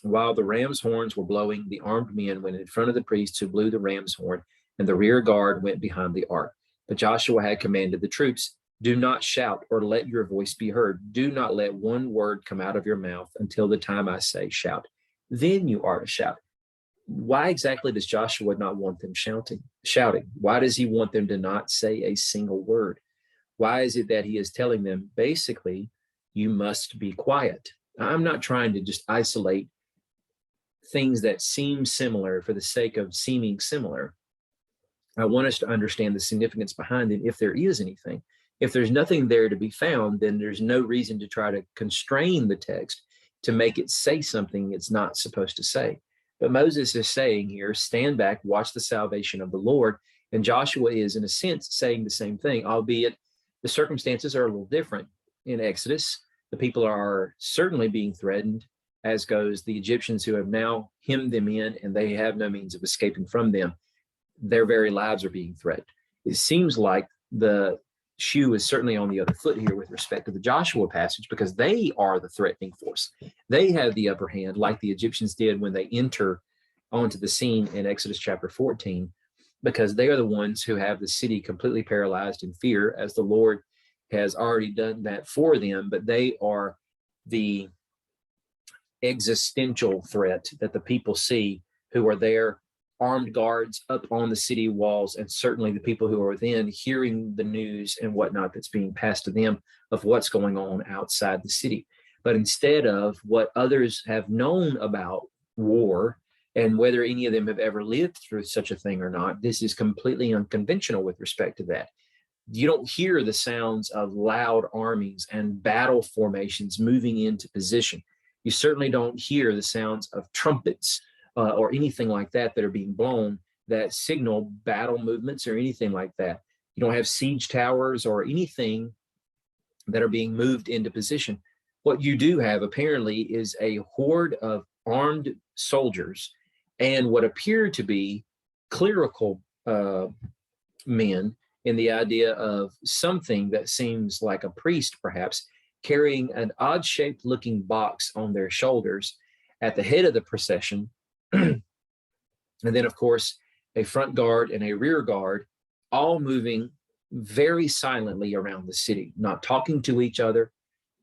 while the ram's horns were blowing, the armed men went in front of the priests who blew the ram's horn, and the rear guard went behind the ark. But Joshua had commanded the troops, do not shout or let your voice be heard. Do not let one word come out of your mouth until the time I say shout. Then you are to shout. Why exactly does Joshua not want them shouting? Why does he want them to not say a single word? Why is it that he is telling them, basically, you must be quiet? I'm not trying to just isolate things that seem similar for the sake of seeming similar. I want us to understand the significance behind it, if there is anything. If there's nothing there to be found, then there's no reason to try to constrain the text to make it say something it's not supposed to say. But Moses is saying here, stand back, watch the salvation of the Lord. And Joshua is, in a sense, saying the same thing, albeit the circumstances are a little different. In Exodus, the people are certainly being threatened, as goes the Egyptians, who have now hemmed them in, and they have no means of escaping from them. Their very lives are being threatened. It seems like the shoe is certainly on the other foot here with respect to the Joshua passage, because they are the threatening force. They have the upper hand, like the Egyptians did when they enter onto the scene in Exodus chapter 14, because they are the ones who have the city completely paralyzed in fear, as the Lord has already done that for them. But they are the existential threat that the people see, who are there, armed guards up on the city walls, and certainly the people who are within, hearing the news and whatnot that's being passed to them of what's going on outside the city. But instead of what others have known about war, and whether any of them have ever lived through such a thing or not, this is completely unconventional with respect to that. You don't hear the sounds of loud armies and battle formations moving into position. You certainly don't hear the sounds of trumpets or anything like that that are being blown that signal battle movements or anything like that. You don't have siege towers or anything that are being moved into position. What you do have apparently is a horde of armed soldiers and what appear to be clerical men, in the idea of something that seems like a priest, perhaps, carrying an odd-shaped looking box on their shoulders at the head of the procession. And then, of course, a front guard and a rear guard, all moving very silently around the city, not talking to each other,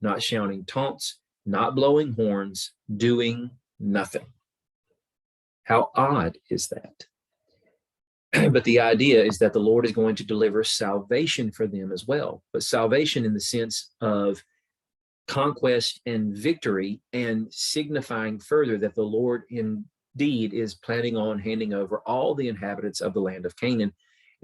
not shouting taunts, not blowing horns, doing nothing. How odd is that? But the idea is that the Lord is going to deliver salvation for them as well, but salvation in the sense of conquest and victory, and signifying further that the Lord indeed is planning on handing over all the inhabitants of the land of Canaan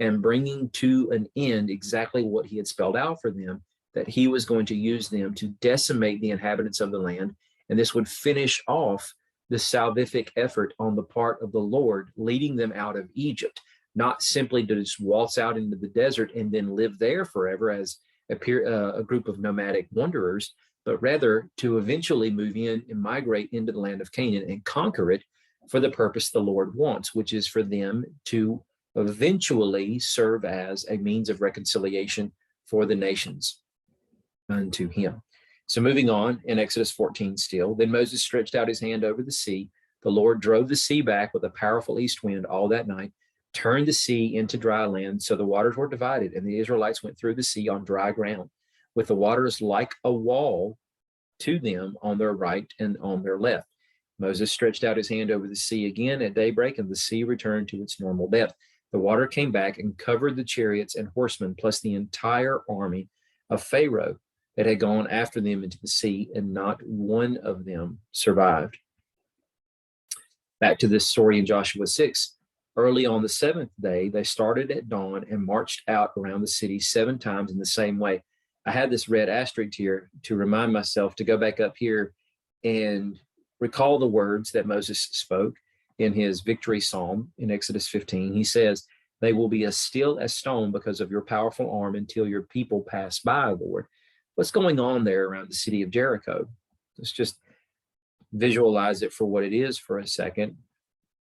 and bringing to an end exactly what he had spelled out for them, that he was going to use them to decimate the inhabitants of the land. And this would finish off the salvific effort on the part of the Lord, leading them out of Egypt, not simply to just waltz out into the desert and then live there forever as a group of nomadic wanderers, but rather to eventually move in and migrate into the land of Canaan and conquer it for the purpose the Lord wants, which is for them to eventually serve as a means of reconciliation for the nations unto him. So moving on in Exodus 14 still, then Moses stretched out his hand over the sea. The Lord drove the sea back with a powerful east wind all that night, turned the sea into dry land, so the waters were divided, and the Israelites went through the sea on dry ground, with the waters like a wall to them on their right and on their left. Moses stretched out his hand over the sea again at daybreak, and the sea returned to its normal depth. The water came back and covered the chariots and horsemen, plus the entire army of Pharaoh that had gone after them into the sea, and not one of them survived. Back to this story in Joshua 6. Early on the seventh day, they started at dawn and marched out around the city 7 times in the same way. I had this red asterisk here to remind myself to go back up here and recall the words that Moses spoke in his victory psalm in Exodus 15. He says, "They will be as still as stone because of your powerful arm until your people pass by, Lord." What's going on there around the city of Jericho? Let's just visualize it for what it is for a second.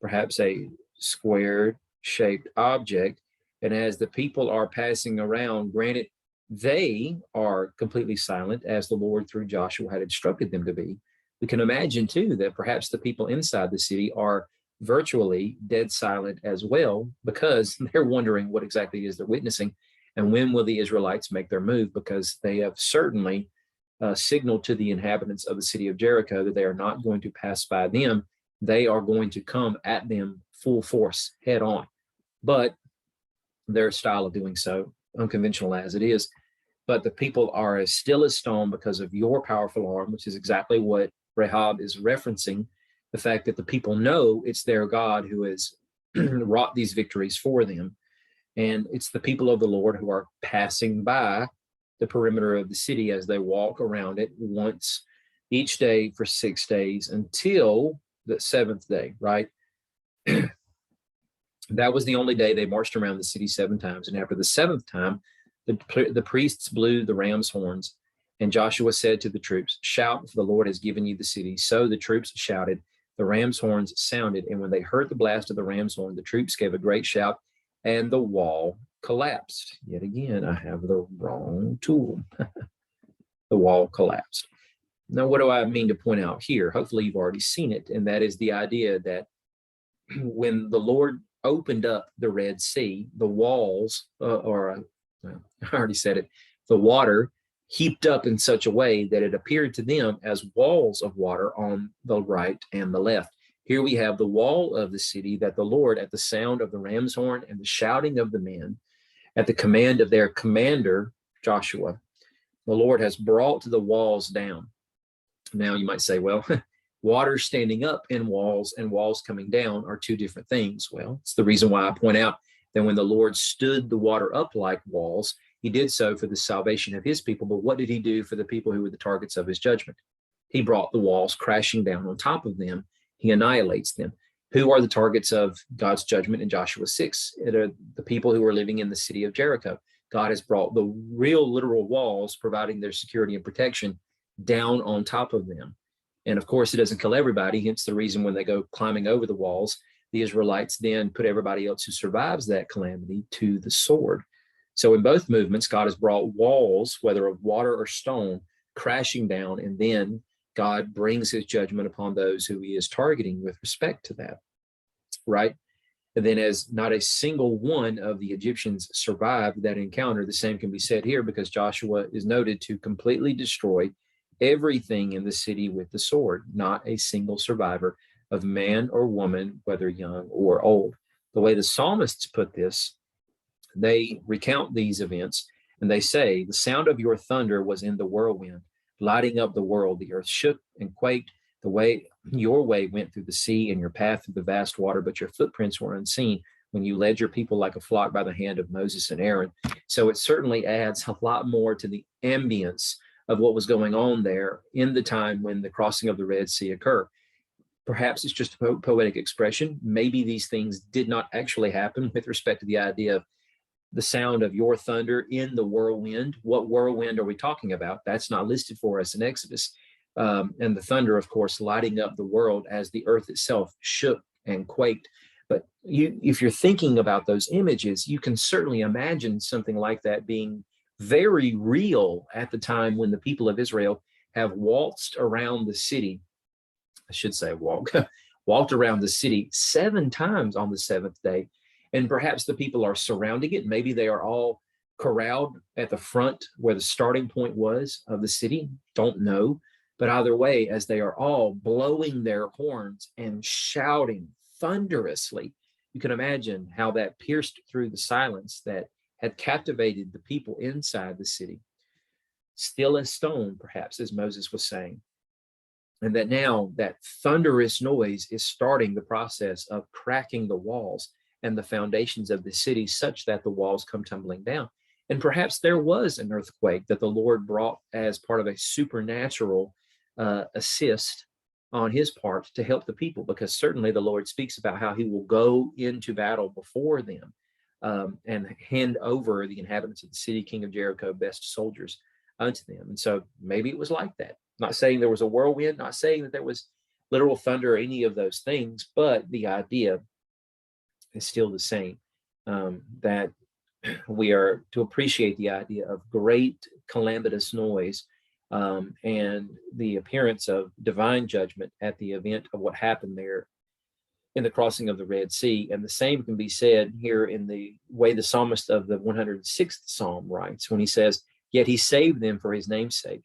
Perhaps a square shaped object. And as the people are passing around, granted, they are completely silent as the Lord through Joshua had instructed them to be. We can imagine too that perhaps the people inside the city are virtually dead silent as well, because they're wondering what exactly it is they're witnessing and when will the Israelites make their move, because they have certainly signaled to the inhabitants of the city of Jericho that they are not going to pass by them. They are going to come at them full force, head on. But their style of doing so, unconventional as it is, but the people are as still as stone because of your powerful arm, which is exactly what Rahab is referencing, the fact that the people know it's their God who has wrought these victories for them. And it's the people of the Lord who are passing by the perimeter of the city as they walk around it once each day for 6 days until the 7th day, right? That was the only day they marched around the city 7 times. And after the 7th time, the priests blew the ram's horns. And Joshua said to the troops, "Shout, for the Lord has given you the city." So the troops shouted, the ram's horns sounded. And when they heard the blast of the ram's horn, the troops gave a great shout, and the wall collapsed. Yet again, I have the wrong tool. The wall collapsed. Now, what do I mean to point out here? Hopefully you've already seen it. And that is the idea that when the Lord opened up the Red Sea, the walls, I already said it, the water heaped up in such a way that it appeared to them as walls of water on the right and the left. Here we have the wall of the city that the Lord, at the sound of the ram's horn and the shouting of the men, at the command of their commander, Joshua, the Lord has brought the walls down. Now you might say, well, water standing up in walls and walls coming down are 2 different things. Well, it's the reason why I point out that when the Lord stood the water up like walls, he did so for the salvation of his people. But what did he do for the people who were the targets of his judgment? He brought the walls crashing down on top of them. He annihilates them. Who are the targets of God's judgment in Joshua 6? It are the people who are living in the city of Jericho. God has brought the real literal walls, providing their security and protection, down on top of them. And of course, it doesn't kill everybody, hence the reason when they go climbing over the walls, the Israelites then put everybody else who survives that calamity to the sword. So in both movements, God has brought walls, whether of water or stone, crashing down, and then God brings his judgment upon those who he is targeting with respect to that, right? And then as not a single one of the Egyptians survived that encounter, the same can be said here because Joshua is noted to completely destroy everything in the city with the sword, not a single survivor of man or woman, whether young or old. The way the psalmists put this, they recount these events and they say, the sound of your thunder was in the whirlwind, lighting up the world. The earth shook and quaked. The way your way went through the sea and your path through the vast water, but your footprints were unseen when you led your people like a flock by the hand of Moses and Aaron. So it certainly adds a lot more to the ambience of what was going on there in the time when the crossing of the Red Sea occurred. Perhaps it's just a poetic expression. Maybe these things did not actually happen with respect to the idea of the sound of your thunder in the whirlwind. What whirlwind are we talking about? That's not listed for us in Exodus. And the thunder, of course, lighting up the world as the earth itself shook and quaked. But if you're thinking about those images, you can certainly imagine something like that being very real at the time when the people of Israel have waltzed around the city. I should say walked around the city 7 times on the 7th day. And perhaps the people are surrounding it. Maybe they are all corralled at the front where the starting point was of the city. Don't know. But either way, as they are all blowing their horns and shouting thunderously, you can imagine how that pierced through the silence that had captivated the people inside the city. Still as stone, perhaps, as Moses was saying. And that now that thunderous noise is starting the process of cracking the walls and the foundations of the city such that the walls come tumbling down. And perhaps there was an earthquake that the Lord brought as part of a supernatural assist on his part to help the people, because certainly the Lord speaks about how he will go into battle before them and hand over the inhabitants of the city, king of Jericho, best soldiers unto them. And so maybe it was like that. Not saying there was a whirlwind, not saying that there was literal thunder or any of those things, but the idea is still the same, that we are to appreciate the idea of great calamitous noise and the appearance of divine judgment at the event of what happened there in the crossing of the Red Sea. And the same can be said here in the way the psalmist of the 106th Psalm writes when he says, yet he saved them for his name's sake,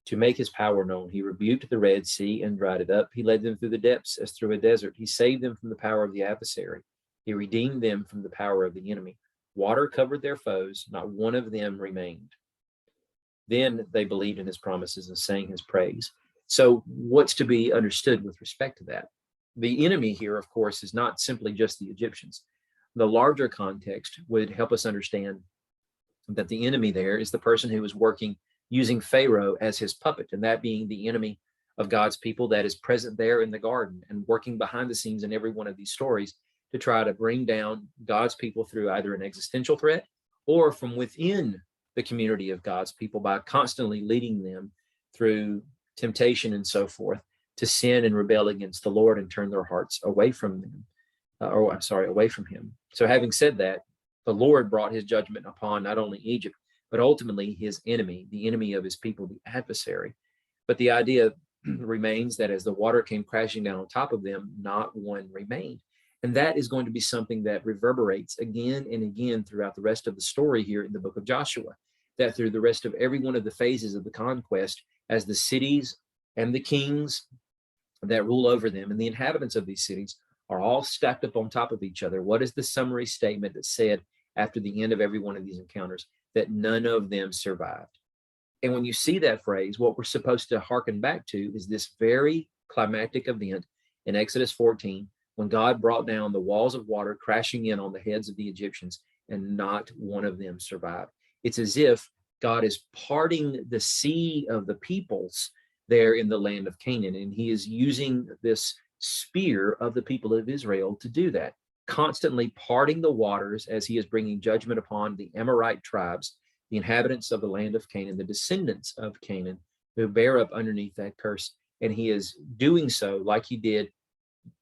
to make his power known. He rebuked the Red Sea and dried it up. He led them through the depths as through a desert. He saved them from the power of the adversary. He redeemed them from the power of the enemy. Water covered their foes. Not one of them remained. Then they believed in his promises and sang his praise. So what's to be understood with respect to that? The enemy here, of course, is not simply just the Egyptians. The larger context would help us understand that the enemy there is the person who is working using Pharaoh as his puppet, and that being the enemy of God's people that is present there in the garden and working behind the scenes in every one of these stories to try to bring down God's people through either an existential threat or from within the community of God's people by constantly leading them through temptation and so forth to sin and rebel against the Lord and turn their hearts away from them, away from him. So having said that, the Lord brought his judgment upon not only Egypt, but ultimately his enemy, the enemy of his people, the adversary. But the idea remains that as the water came crashing down on top of them, not one remained. And that is going to be something that reverberates again and again throughout the rest of the story here in the book of Joshua, that through the rest of every one of the phases of the conquest, as the cities and the kings that rule over them and the inhabitants of these cities are all stacked up on top of each other, what is the summary statement that said after the end of every one of these encounters? That none of them survived. And when you see that phrase, what we're supposed to hearken back to is this very climactic event in Exodus 14, when God brought down the walls of water crashing in on the heads of the Egyptians, and not one of them survived. It's as if God is parting the sea of the peoples there in the land of Canaan, and he is using this spear of the people of Israel to do that, constantly parting the waters as he is bringing judgment upon the Amorite tribes, the inhabitants of the land of Canaan, the descendants of Canaan, who bear up underneath that curse. And he is doing so like he did,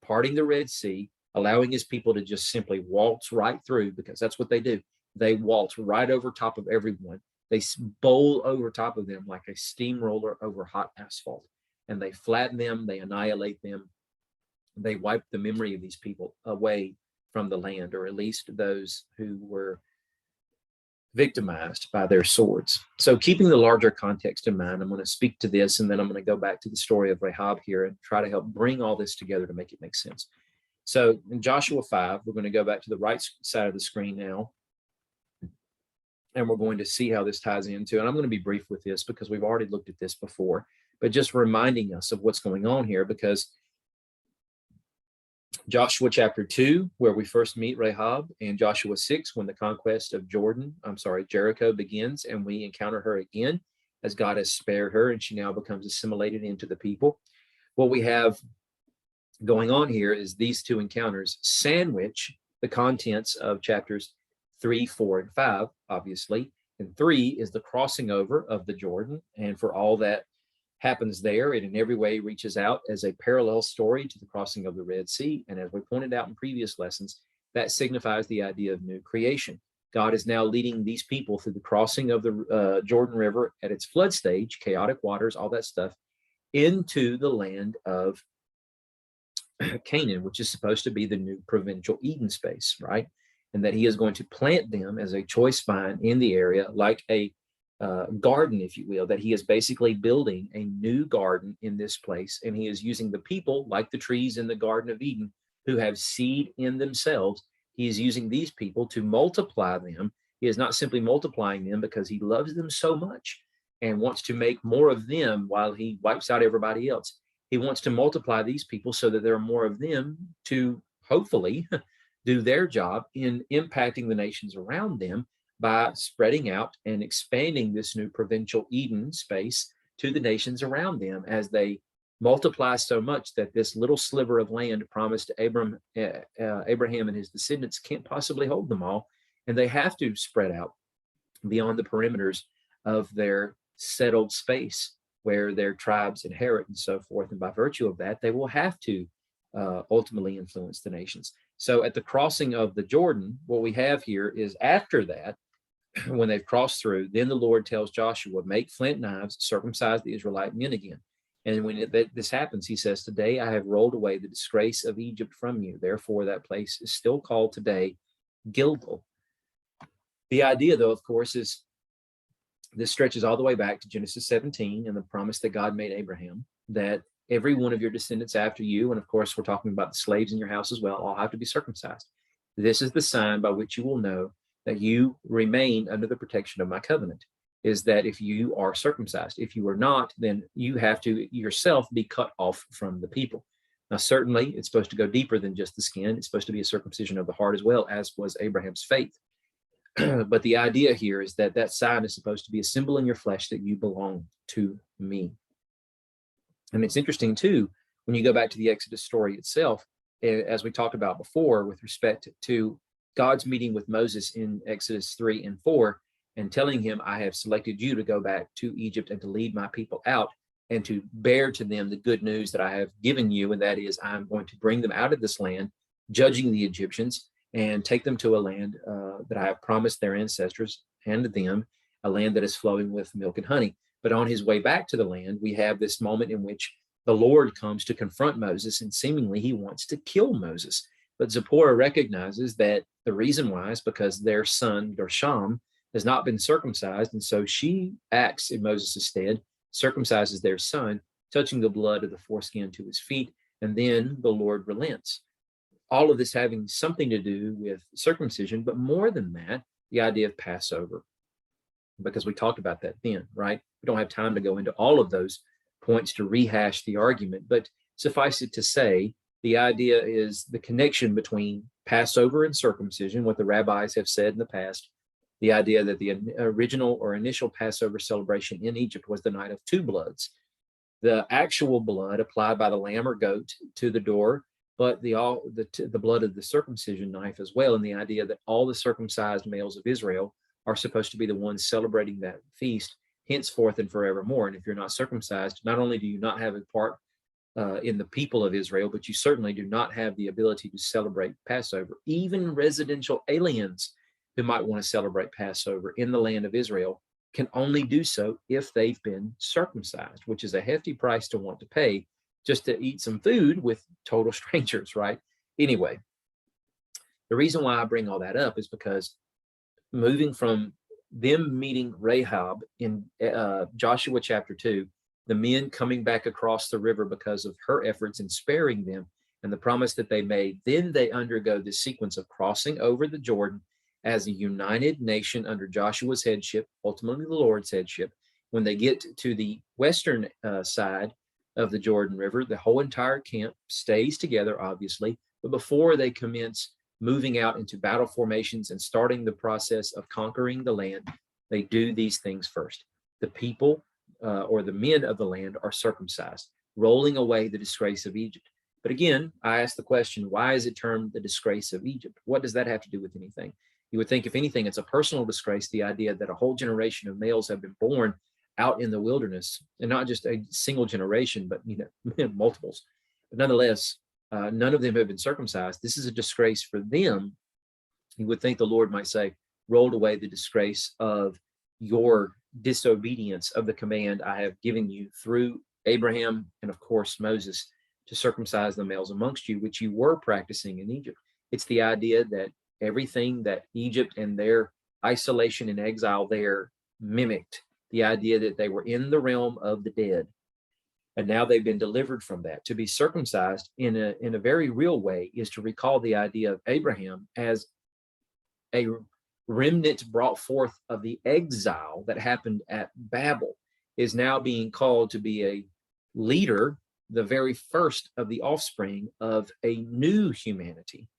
parting the Red Sea, allowing his people to just simply waltz right through, because that's what they do. They waltz right over top of everyone. They bowl over top of them like a steamroller over hot asphalt, and they flatten them, they annihilate them, they wipe the memory of these people away from the land, or at least those who were victimized by their swords. So keeping the larger context in mind, I'm going to speak to this, and then I'm going to go back to the story of Rahab here and try to help bring all this together to make it make sense. So in Joshua 5, we're going to go back to the right side of the screen now, and we're going to see how this ties into, and I'm going to be brief with this because we've already looked at this before, but just reminding us of what's going on here, because Joshua chapter 2, where we first meet Rahab, and Joshua 6, when the conquest of Jericho begins, and we encounter her again as God has spared her, and she now becomes assimilated into the people. What we have going on here is these two encounters sandwich the contents of chapters 3, 4, and 5, obviously. And 3 is the crossing over of the Jordan, and for all that happens there, it in every way reaches out as a parallel story to the crossing of the Red Sea. And as we pointed out in previous lessons, that signifies the idea of new creation. God is now leading these people through the crossing of the Jordan River at its flood stage, chaotic waters, all that stuff, into the land of Canaan, which is supposed to be the new provincial Eden space, right? And that he is going to plant them as a choice vine in the area, like a garden, if you will, that he is basically building a new garden in this place. And he is using the people, like the trees in the Garden of Eden, who have seed in themselves. He is using these people to multiply them. He is not simply multiplying them because he loves them so much and wants to make more of them while he wipes out everybody else. He wants to multiply these people so that there are more of them to hopefully do their job in impacting the nations around them by spreading out and expanding this new provincial Eden space to the nations around them as they multiply so much that this little sliver of land promised to Abraham and his descendants can't possibly hold them all. And they have to spread out beyond the perimeters of their settled space where their tribes inherit and so forth. And by virtue of that, they will have to ultimately influence the nations. So at the crossing of the Jordan, what we have here is after that, when they've crossed through, then the Lord tells Joshua, make flint knives, circumcise the Israelite men again. And when this happens, he says, today I have rolled away the disgrace of Egypt from you. Therefore, that place is still called today Gilgal. The idea, though, of course, is this stretches all the way back to Genesis 17 and the promise that God made Abraham, that every one of your descendants after you, and of course, we're talking about the slaves in your house as well, all have to be circumcised. This is the sign by which you will know that you remain under the protection of my covenant, is that if you are circumcised. If you are not, then you have to yourself be cut off from the people. Now, certainly, it's supposed to go deeper than just the skin. It's supposed to be a circumcision of the heart as well, as was Abraham's faith. But the idea here is that that sign is supposed to be a symbol in your flesh that you belong to me. And it's interesting, too, when you go back to the Exodus story itself, as we talked about before, with respect to God's meeting with Moses in Exodus 3 and 4, and telling him, I have selected you to go back to Egypt and to lead my people out and to bear to them the good news that I have given you. And that is, I'm going to bring them out of this land, judging the Egyptians, and take them to a land that I have promised their ancestors and them, a land that is flowing with milk and honey. But on his way back to the land, we have this moment in which the Lord comes to confront Moses, and seemingly he wants to kill Moses. But Zipporah recognizes that the reason why is because their son, Gershom, has not been circumcised. And so she acts in Moses' stead, circumcises their son, touching the blood of the foreskin to his feet. And then the Lord relents. All of this having something to do with circumcision, but more than that, the idea of Passover, because we talked about that then, right? We don't have time to go into all of those points to rehash the argument, but suffice it to say, the idea is the connection between Passover and circumcision, what the rabbis have said in the past, the idea that the original or initial Passover celebration in Egypt was the night of two bloods. the actual blood applied by the lamb or goat to the door, but the blood of the circumcision knife as well, and the idea that all the circumcised males of Israel are supposed to be the ones celebrating that feast henceforth and forevermore. And if you're not circumcised, not only do you not have a part in the people of Israel, but you certainly do not have the ability to celebrate Passover. Even residential aliens who might want to celebrate Passover in the land of Israel can only do so if they've been circumcised, which is a hefty price to want to pay just to eat some food with total strangers, right? Anyway, the reason why I bring all that up is because moving from them meeting Rahab in Joshua chapter 2, the men coming back across the river because of her efforts in sparing them and the promise that they made, then they undergo this sequence of crossing over the Jordan as a united nation under Joshua's headship, ultimately the Lord's headship. When they get to the western side of the Jordan River, the whole entire camp stays together, obviously, but before they commence moving out into battle formations and starting the process of conquering the land, they do these things first. The people or the men of the land are circumcised, rolling away the disgrace of Egypt. But again, I ask the question, why is it termed the disgrace of Egypt? What does that have to do with anything? You would think, if anything, it's a personal disgrace, the idea that a whole generation of males have been born out in the wilderness, and not just a single generation, but multiples. But nonetheless, none of them have been circumcised. This is a disgrace for them. You would think the Lord might say, rolled away the disgrace of your disobedience of the command I have given you through Abraham and, of course, Moses, to circumcise the males amongst you, which you were practicing in Egypt. It's the idea that everything that Egypt and their isolation and exile there mimicked, the idea that they were in the realm of the dead. And now they've been delivered from that. To be circumcised in a very real way is to recall the idea of Abraham as a remnant brought forth of the exile that happened at Babel, is now being called to be a leader, the very first of the offspring of a new humanity.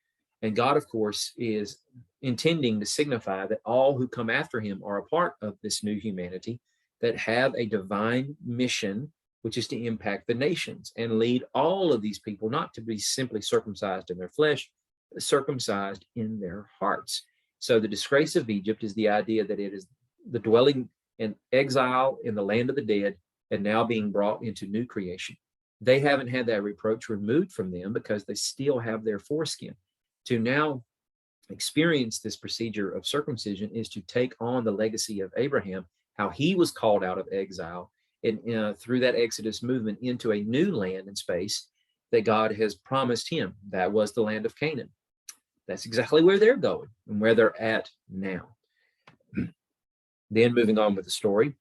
And God, of course, is intending to signify that all who come after him are a part of this new humanity that have a divine mission, which is to impact the nations and lead all of these people not to be simply circumcised in their flesh, but circumcised in their hearts. So the disgrace of Egypt is the idea that it is the dwelling in exile in the land of the dead and now being brought into new creation. They haven't had that reproach removed from them because they still have their foreskin. To now experience this procedure of circumcision is to take on the legacy of Abraham, how he was called out of exile and through that Exodus movement into a new land and space that God has promised him. That was the land of Canaan. That's exactly where they're going and where they're at now. Then moving on with the story.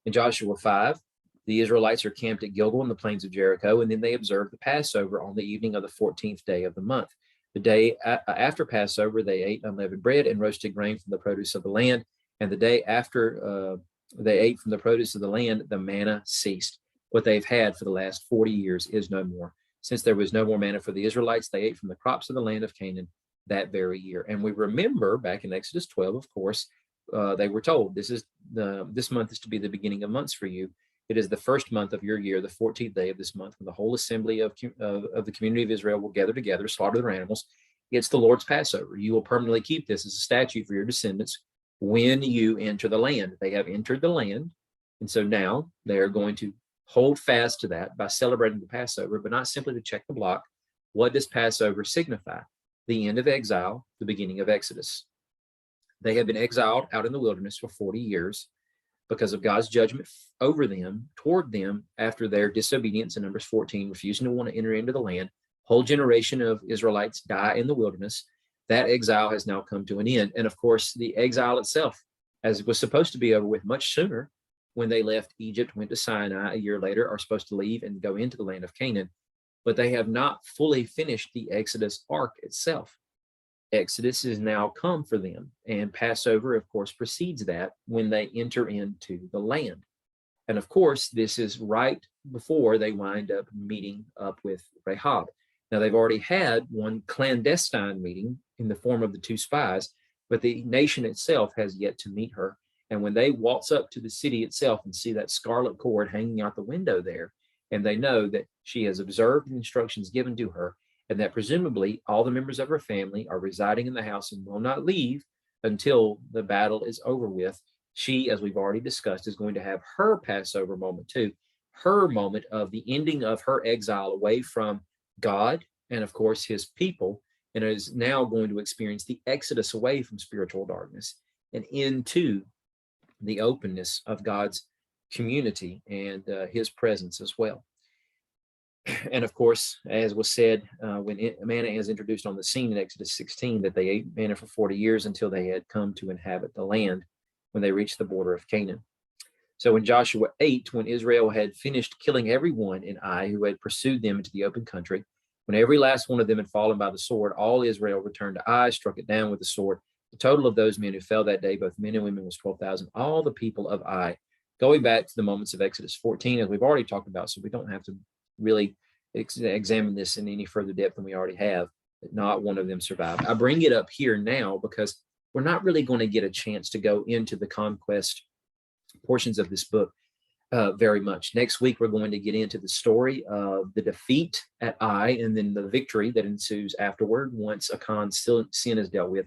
In Joshua 5, the Israelites are camped at Gilgal in the plains of Jericho, and then they observe the Passover on the evening of the 14th day of the month. The day after Passover, they ate unleavened bread and roasted grain from the produce of the land. And the day after they ate from the produce of the land, the manna ceased. What they've had for the last 40 years is no more. Since there was no more manna for the Israelites, they ate from the crops of the land of Canaan that very year. And we remember back in Exodus 12, of course, they were told, this month is to be the beginning of months for you. It is the first month of your year, the 14th day of this month, when the whole assembly of the community of Israel will gather together, slaughter their animals. It's the Lord's Passover. You will permanently keep this as a statute for your descendants when you enter the land. They have entered the land, and so now they are going to hold fast to that by celebrating the Passover, but not simply to check the block. What does Passover signify? The end of exile, the beginning of Exodus. They have been exiled out in the wilderness for 40 years. Because of God's judgment over them, toward them, after their disobedience in Numbers 14, refusing to want to enter into the land. Whole generation of Israelites die in the wilderness. That exile has now come to an end. And of course, the exile itself, as it was supposed to be over with much sooner, when they left Egypt, went to Sinai a year later, are supposed to leave and go into the land of Canaan. But they have not fully finished the Exodus arc itself. Exodus has now come for them, and Passover, of course, precedes that when they enter into the land. And of course, this is right before they wind up meeting up with Rahab. Now, they've already had one clandestine meeting in the form of the two spies, but the nation itself has yet to meet her. And when they waltz up to the city itself and see that scarlet cord hanging out the window there, and they know that she has observed the instructions given to her, and that presumably all the members of her family are residing in the house and will not leave until the battle is over with, she, as we've already discussed, is going to have her Passover moment too, her moment of the ending of her exile away from God and, of course, his people, and is now going to experience the exodus away from spiritual darkness and into the openness of God's community and his presence as well. And of course, as was said, when manna is introduced on the scene in Exodus 16, that they ate manna for 40 years until they had come to inhabit the land when they reached the border of Canaan. So in Joshua 8, when Israel had finished killing everyone in Ai who had pursued them into the open country, when every last one of them had fallen by the sword, all Israel returned to Ai, struck it down with the sword. The total of those men who fell that day, both men and women, was 12,000. All the people of Ai. Going back to the moments of Exodus 14, as we've already talked about, so we don't have to really examine this in any further depth than we already have, but not one of them survived. I bring it up here now because we're not really going to get a chance to go into the conquest portions of this book very much. Next week, we're going to get into the story of the defeat at Ai and then the victory that ensues afterward once Achan's sin is dealt with.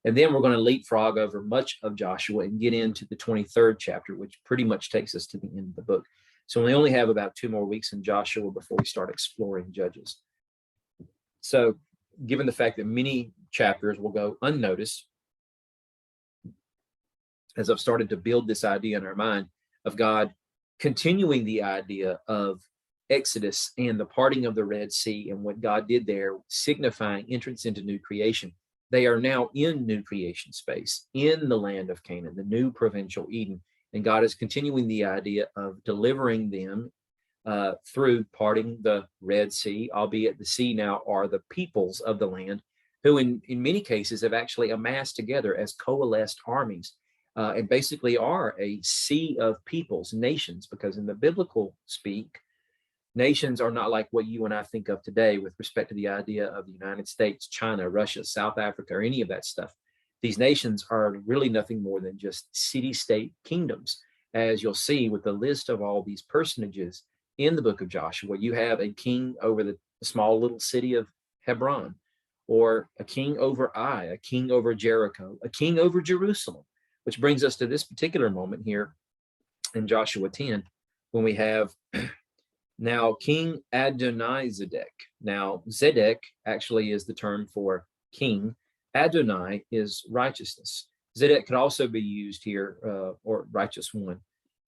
And then we're going to leapfrog over much of Joshua and get into the 23rd chapter, which pretty much takes us to the end of the book. So we only have about 2 more weeks in Joshua before we start exploring Judges. So given the fact that many chapters will go unnoticed, as I've started to build this idea in our mind of God continuing the idea of Exodus and the parting of the Red Sea and what God did there, signifying entrance into new creation. They are now in new creation space, in the land of Canaan, the new provincial Eden. And God is continuing the idea of delivering them through parting the Red Sea, albeit the sea now are the peoples of the land, who in many cases have actually amassed together as coalesced armies and basically are a sea of peoples, nations, because in the biblical speak, nations are not like what you and I think of today with respect to the idea of the United States, China, Russia, South Africa, or any of that stuff. These nations are really nothing more than just city-state kingdoms. As you'll see with the list of all these personages in the book of Joshua, you have a king over the small little city of Hebron, or a king over Ai, a king over Jericho, a king over Jerusalem, which brings us to this particular moment here in Joshua 10, when we have now King Adonizedek. Now, Zedek actually is the term for king. Adonai is righteousness. Zedek could also be used here, or righteous one.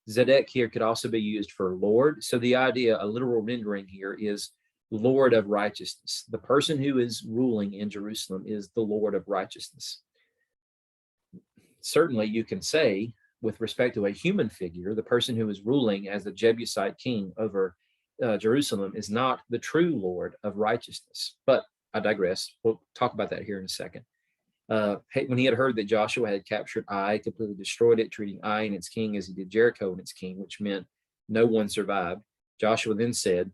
Zedek here could also be used for Lord. So the idea, a literal rendering here, is Lord of righteousness. The person who is ruling in Jerusalem is the Lord of righteousness. Certainly you can say, with respect to a human figure, the person who is ruling as the Jebusite king over Jerusalem is not the true Lord of righteousness. But I digress. We'll talk about that here in a second. When he had heard that Joshua had captured Ai, completely destroyed it, treating Ai and its king as he did Jericho and its king, which meant no one survived, Joshua then said,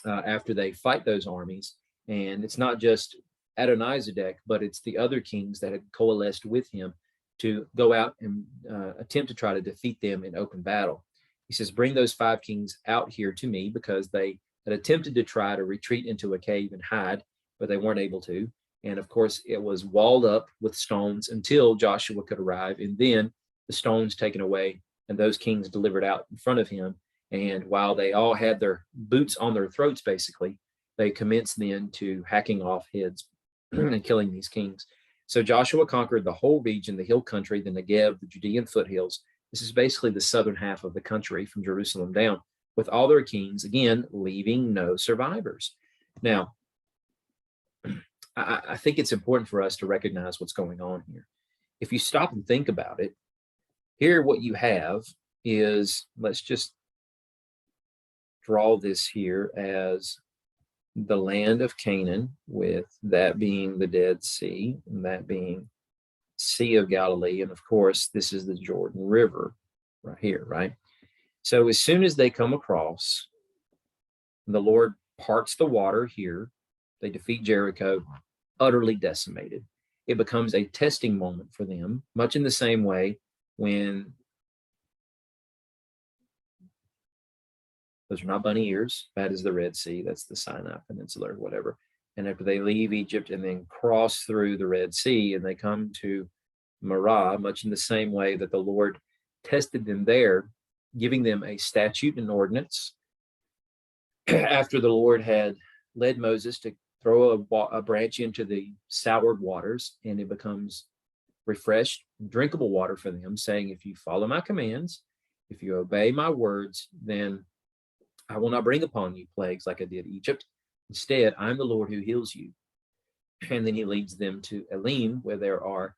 after they fight those armies, and it's not just Adonizedek, but it's the other kings that had coalesced with him to go out and attempt to try to defeat them in open battle. He says, bring those 5 kings out here to me, because they had attempted to try to retreat into a cave and hide, but they weren't able to. And of course, it was walled up with stones until Joshua could arrive, and then the stones taken away and those kings delivered out in front of him. And while they all had their boots on their throats, basically, they commenced then to hacking off heads and killing these kings. So Joshua conquered the whole region, the hill country, the Negev, the Judean foothills. This is basically the southern half of the country from Jerusalem down, with all their kings, again, leaving no survivors. Now, I think it's important for us to recognize what's going on here. If you stop and think about it, here what you have is, let's just draw this here as the land of Canaan, with that being the Dead Sea, and that being Sea of Galilee. And of course, this is the Jordan River right here, right? So as soon as they come across, the Lord parts the water here, they defeat Jericho, utterly decimated. It becomes a testing moment for them, much in the same way when those are not bunny ears, that is the Red Sea, that's the Sinai Peninsula or whatever. And after they leave Egypt and then cross through the Red Sea and they come to Marah, much in the same way that the Lord tested them there, giving them a statute and ordinance after the Lord had led Moses to throw a branch into the soured waters, and it becomes refreshed, drinkable water for them, saying, if you follow my commands, if you obey my words, then I will not bring upon you plagues like I did Egypt. Instead, I'm the Lord who heals you. And then he leads them to Elim, where there are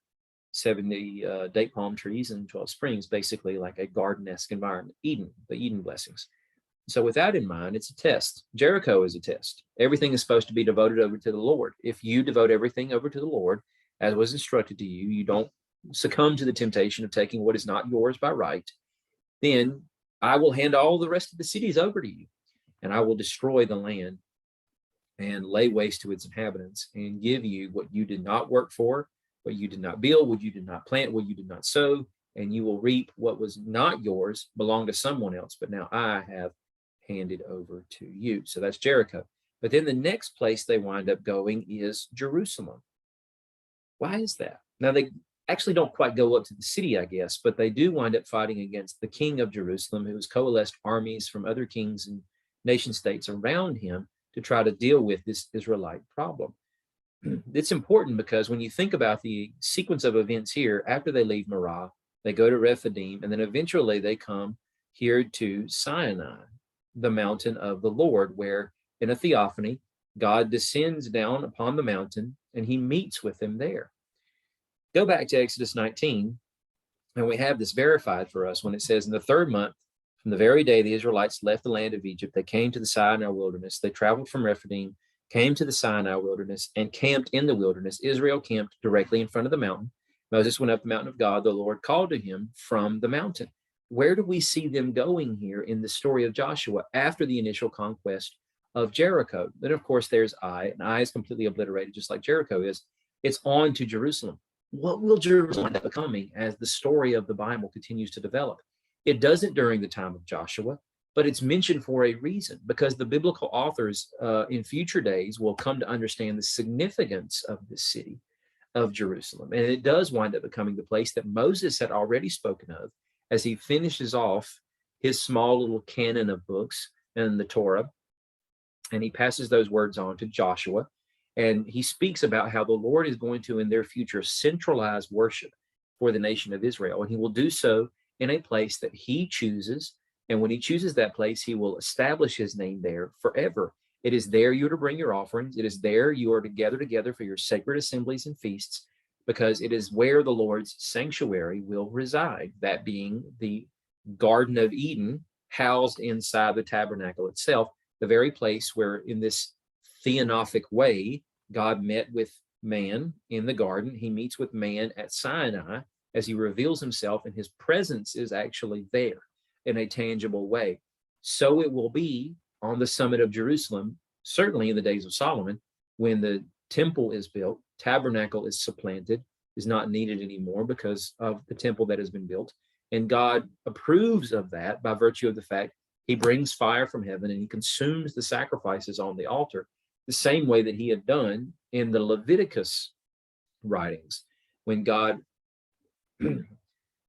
70 date palm trees and 12 springs, basically like a garden-esque environment, Eden, the Eden blessings. So with that in mind, it's a test. Jericho is a test. Everything is supposed to be devoted over to the Lord. If you devote everything over to the Lord, as was instructed to you, you don't succumb to the temptation of taking what is not yours by right, then I will hand all the rest of the cities over to you, and I will destroy the land and lay waste to its inhabitants and give you what you did not work for, what you did not build, what you did not plant, what you did not sow, and you will reap what was not yours, belonged to someone else, but now I have handed over to you. So that's Jericho. But then the next place they wind up going is Jerusalem. Why is that? Now, they actually don't quite go up to the city, I guess, but they do wind up fighting against the king of Jerusalem, who has coalesced armies from other kings and nation states around him to try to deal with this Israelite problem. It's important because when you think about the sequence of events here, after they leave Marah, they go to Rephidim, and then eventually they come here to Sinai, the mountain of the Lord, where in a theophany, God descends down upon the mountain and he meets with them there. Go back to Exodus 19, and we have this verified for us when it says, in the third month, from the very day the Israelites left the land of Egypt, they came to the Sinai wilderness. They traveled from Rephidim, came to the Sinai wilderness, and camped in the wilderness. Israel camped directly in front of the mountain. Moses went up the mountain of God. The Lord called to him from the mountain. Where do we see them going here in the story of Joshua after the initial conquest of Jericho? Then, of course, there's Ai, and Ai is completely obliterated, just like Jericho is. It's on to Jerusalem. What will Jerusalem end up becoming as the story of the Bible continues to develop? It doesn't during the time of Joshua, but it's mentioned for a reason, because the biblical authors in future days will come to understand the significance of this city of Jerusalem. And it does wind up becoming the place that Moses had already spoken of as he finishes off his small little canon of books in the Torah. And he passes those words on to Joshua. And he speaks about how the Lord is going to, in their future, centralize worship for the nation of Israel. And he will do so in a place that he chooses. And when he chooses that place, he will establish his name there forever. It is there you are to bring your offerings. It is there you are to gather together for your sacred assemblies and feasts, because it is where the Lord's sanctuary will reside, that being the Garden of Eden, housed inside the tabernacle itself, the very place where, in this theophanic way, God met with man in the garden. He meets with man at Sinai as he reveals himself, and his presence is actually there in a tangible way. So it will be on the summit of Jerusalem, certainly in the days of Solomon, when the temple is built, tabernacle is supplanted, is not needed anymore because of the temple that has been built. And God approves of that by virtue of the fact he brings fire from heaven and he consumes the sacrifices on the altar, the same way that he had done in the Leviticus writings. When God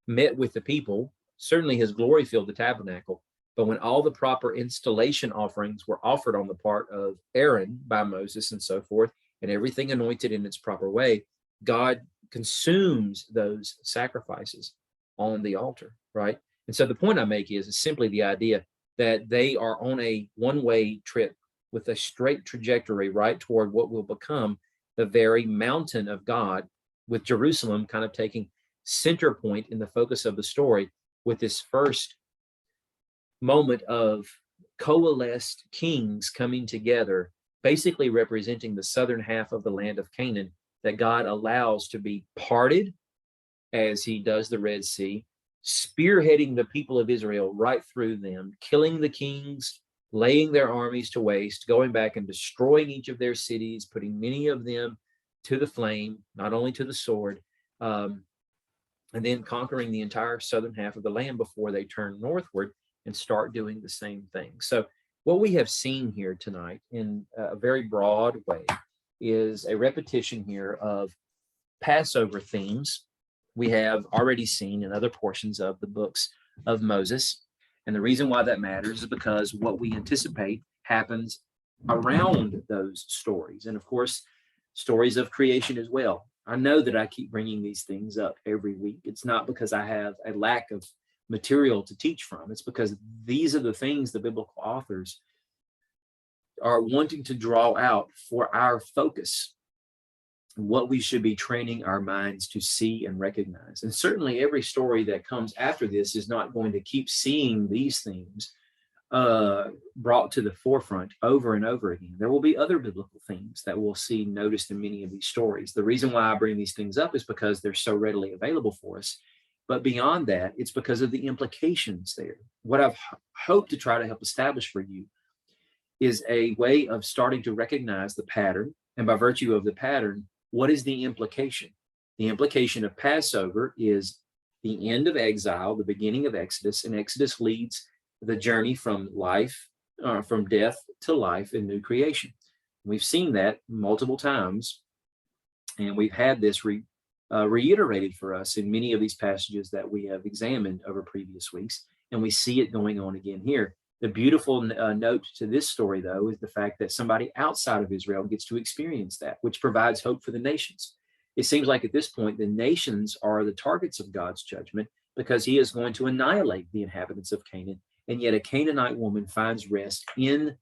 met with the people, certainly his glory filled the tabernacle, but when all the proper installation offerings were offered on the part of Aaron by Moses and so forth, and everything anointed in its proper way, God consumes those sacrifices on the altar, right? And so the point I make is simply the idea that they are on a one-way trip with a straight trajectory right toward what will become the very mountain of God, with Jerusalem kind of taking center point in the focus of the story, with this first moment of coalesced kings coming together, basically representing the southern half of the land of Canaan that God allows to be parted as he does the Red Sea, spearheading the people of Israel right through them, killing the kings, laying their armies to waste, going back and destroying each of their cities, putting many of them to the flame, not only to the sword, and then conquering the entire southern half of the land before they turn northward and start doing the same thing. So what we have seen here tonight in a very broad way is a repetition here of Passover themes we have already seen in other portions of the books of Moses. And the reason why that matters is because what we anticipate happens around those stories. And of course, stories of creation as well. I know that I keep bringing these things up every week. It's not because I have a lack of material to teach from. It's because these are the things the biblical authors are wanting to draw out for our focus, what we should be training our minds to see and recognize. And certainly every story that comes after this is not going to keep seeing these themes brought to the forefront over and over again. There will be other biblical themes that we'll see noticed in many of these stories. The reason why I bring these things up is because they're so readily available for us. But beyond that, it's because of the implications there. What I've hoped to try to help establish for you is a way of starting to recognize the pattern. And by virtue of the pattern, what is the implication? The implication of Passover is the end of exile, the beginning of Exodus, and Exodus leads the journey from life, from death to life in new creation. We've seen that multiple times, and we've had this reiterated for us in many of these passages that we have examined over previous weeks, and we see it going on again here. The beautiful note to this story, though, is the fact that somebody outside of Israel gets to experience that, which provides hope for the nations. It seems like at this point, the nations are the targets of God's judgment because he is going to annihilate the inhabitants of Canaan. And yet a Canaanite woman finds rest in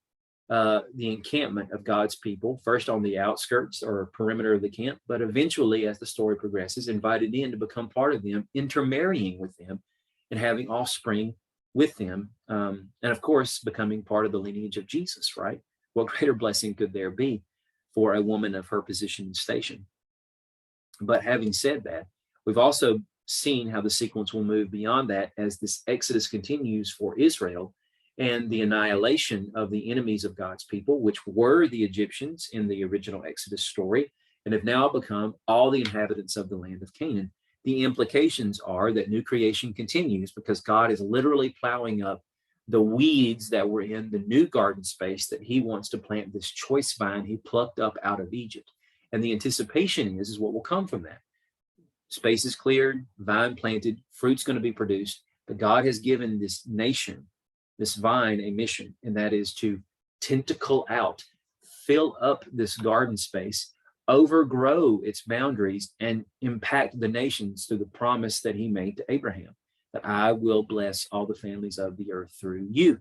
the encampment of God's people, first on the outskirts or perimeter of the camp, but eventually, as the story progresses, invited in to become part of them, intermarrying with them and having offspring with them. And of course, becoming part of the lineage of Jesus, right? What greater blessing could there be for a woman of her position and station? But having said that, we've also seen how the sequence will move beyond that as this Exodus continues for Israel and the annihilation of the enemies of God's people, which were the Egyptians in the original Exodus story, and have now become all the inhabitants of the land of Canaan. The implications are that new creation continues because God is literally plowing up the weeds that were in the new garden space that he wants to plant this choice vine he plucked up out of Egypt. And the anticipation is what will come from that. Space is cleared, vine planted, fruit's going to be produced. But God has given this nation, this vine, a mission, and that is to tentacle out, fill up this garden space, overgrow its boundaries, and impact the nations through the promise that he made to Abraham, that I will bless all the families of the earth through you.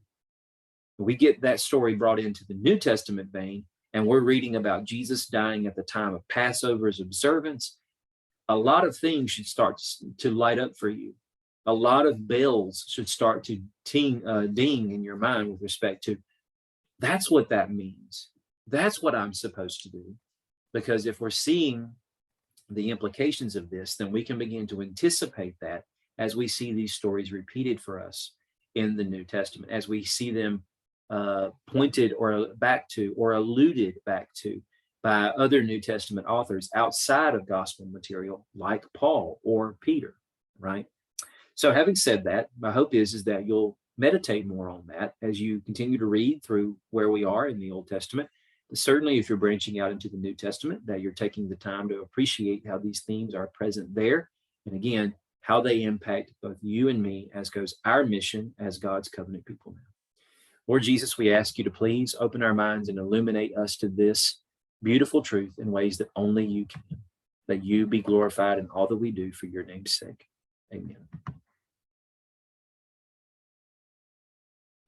We get that story brought into the New Testament vein, and we're reading about Jesus dying at the time of Passover's observance. A lot of things should start to light up for you. A lot of bells should start to ding in your mind with respect to, that's what that means. That's what I'm supposed to do. Because if we're seeing the implications of this, then we can begin to anticipate that as we see these stories repeated for us in the New Testament, as we see them pointed or back to or alluded back to by other New Testament authors outside of gospel material like Paul or Peter, right? So having said that, my hope is that you'll meditate more on that as you continue to read through where we are in the Old Testament. But certainly if you're branching out into the New Testament, that you're taking the time to appreciate how these themes are present there. And again, how they impact both you and me as goes our mission as God's covenant people now. Lord Jesus, we ask you to please open our minds and illuminate us to this beautiful truth in ways that only you can, that you be glorified in all that we do for your name's sake. Amen.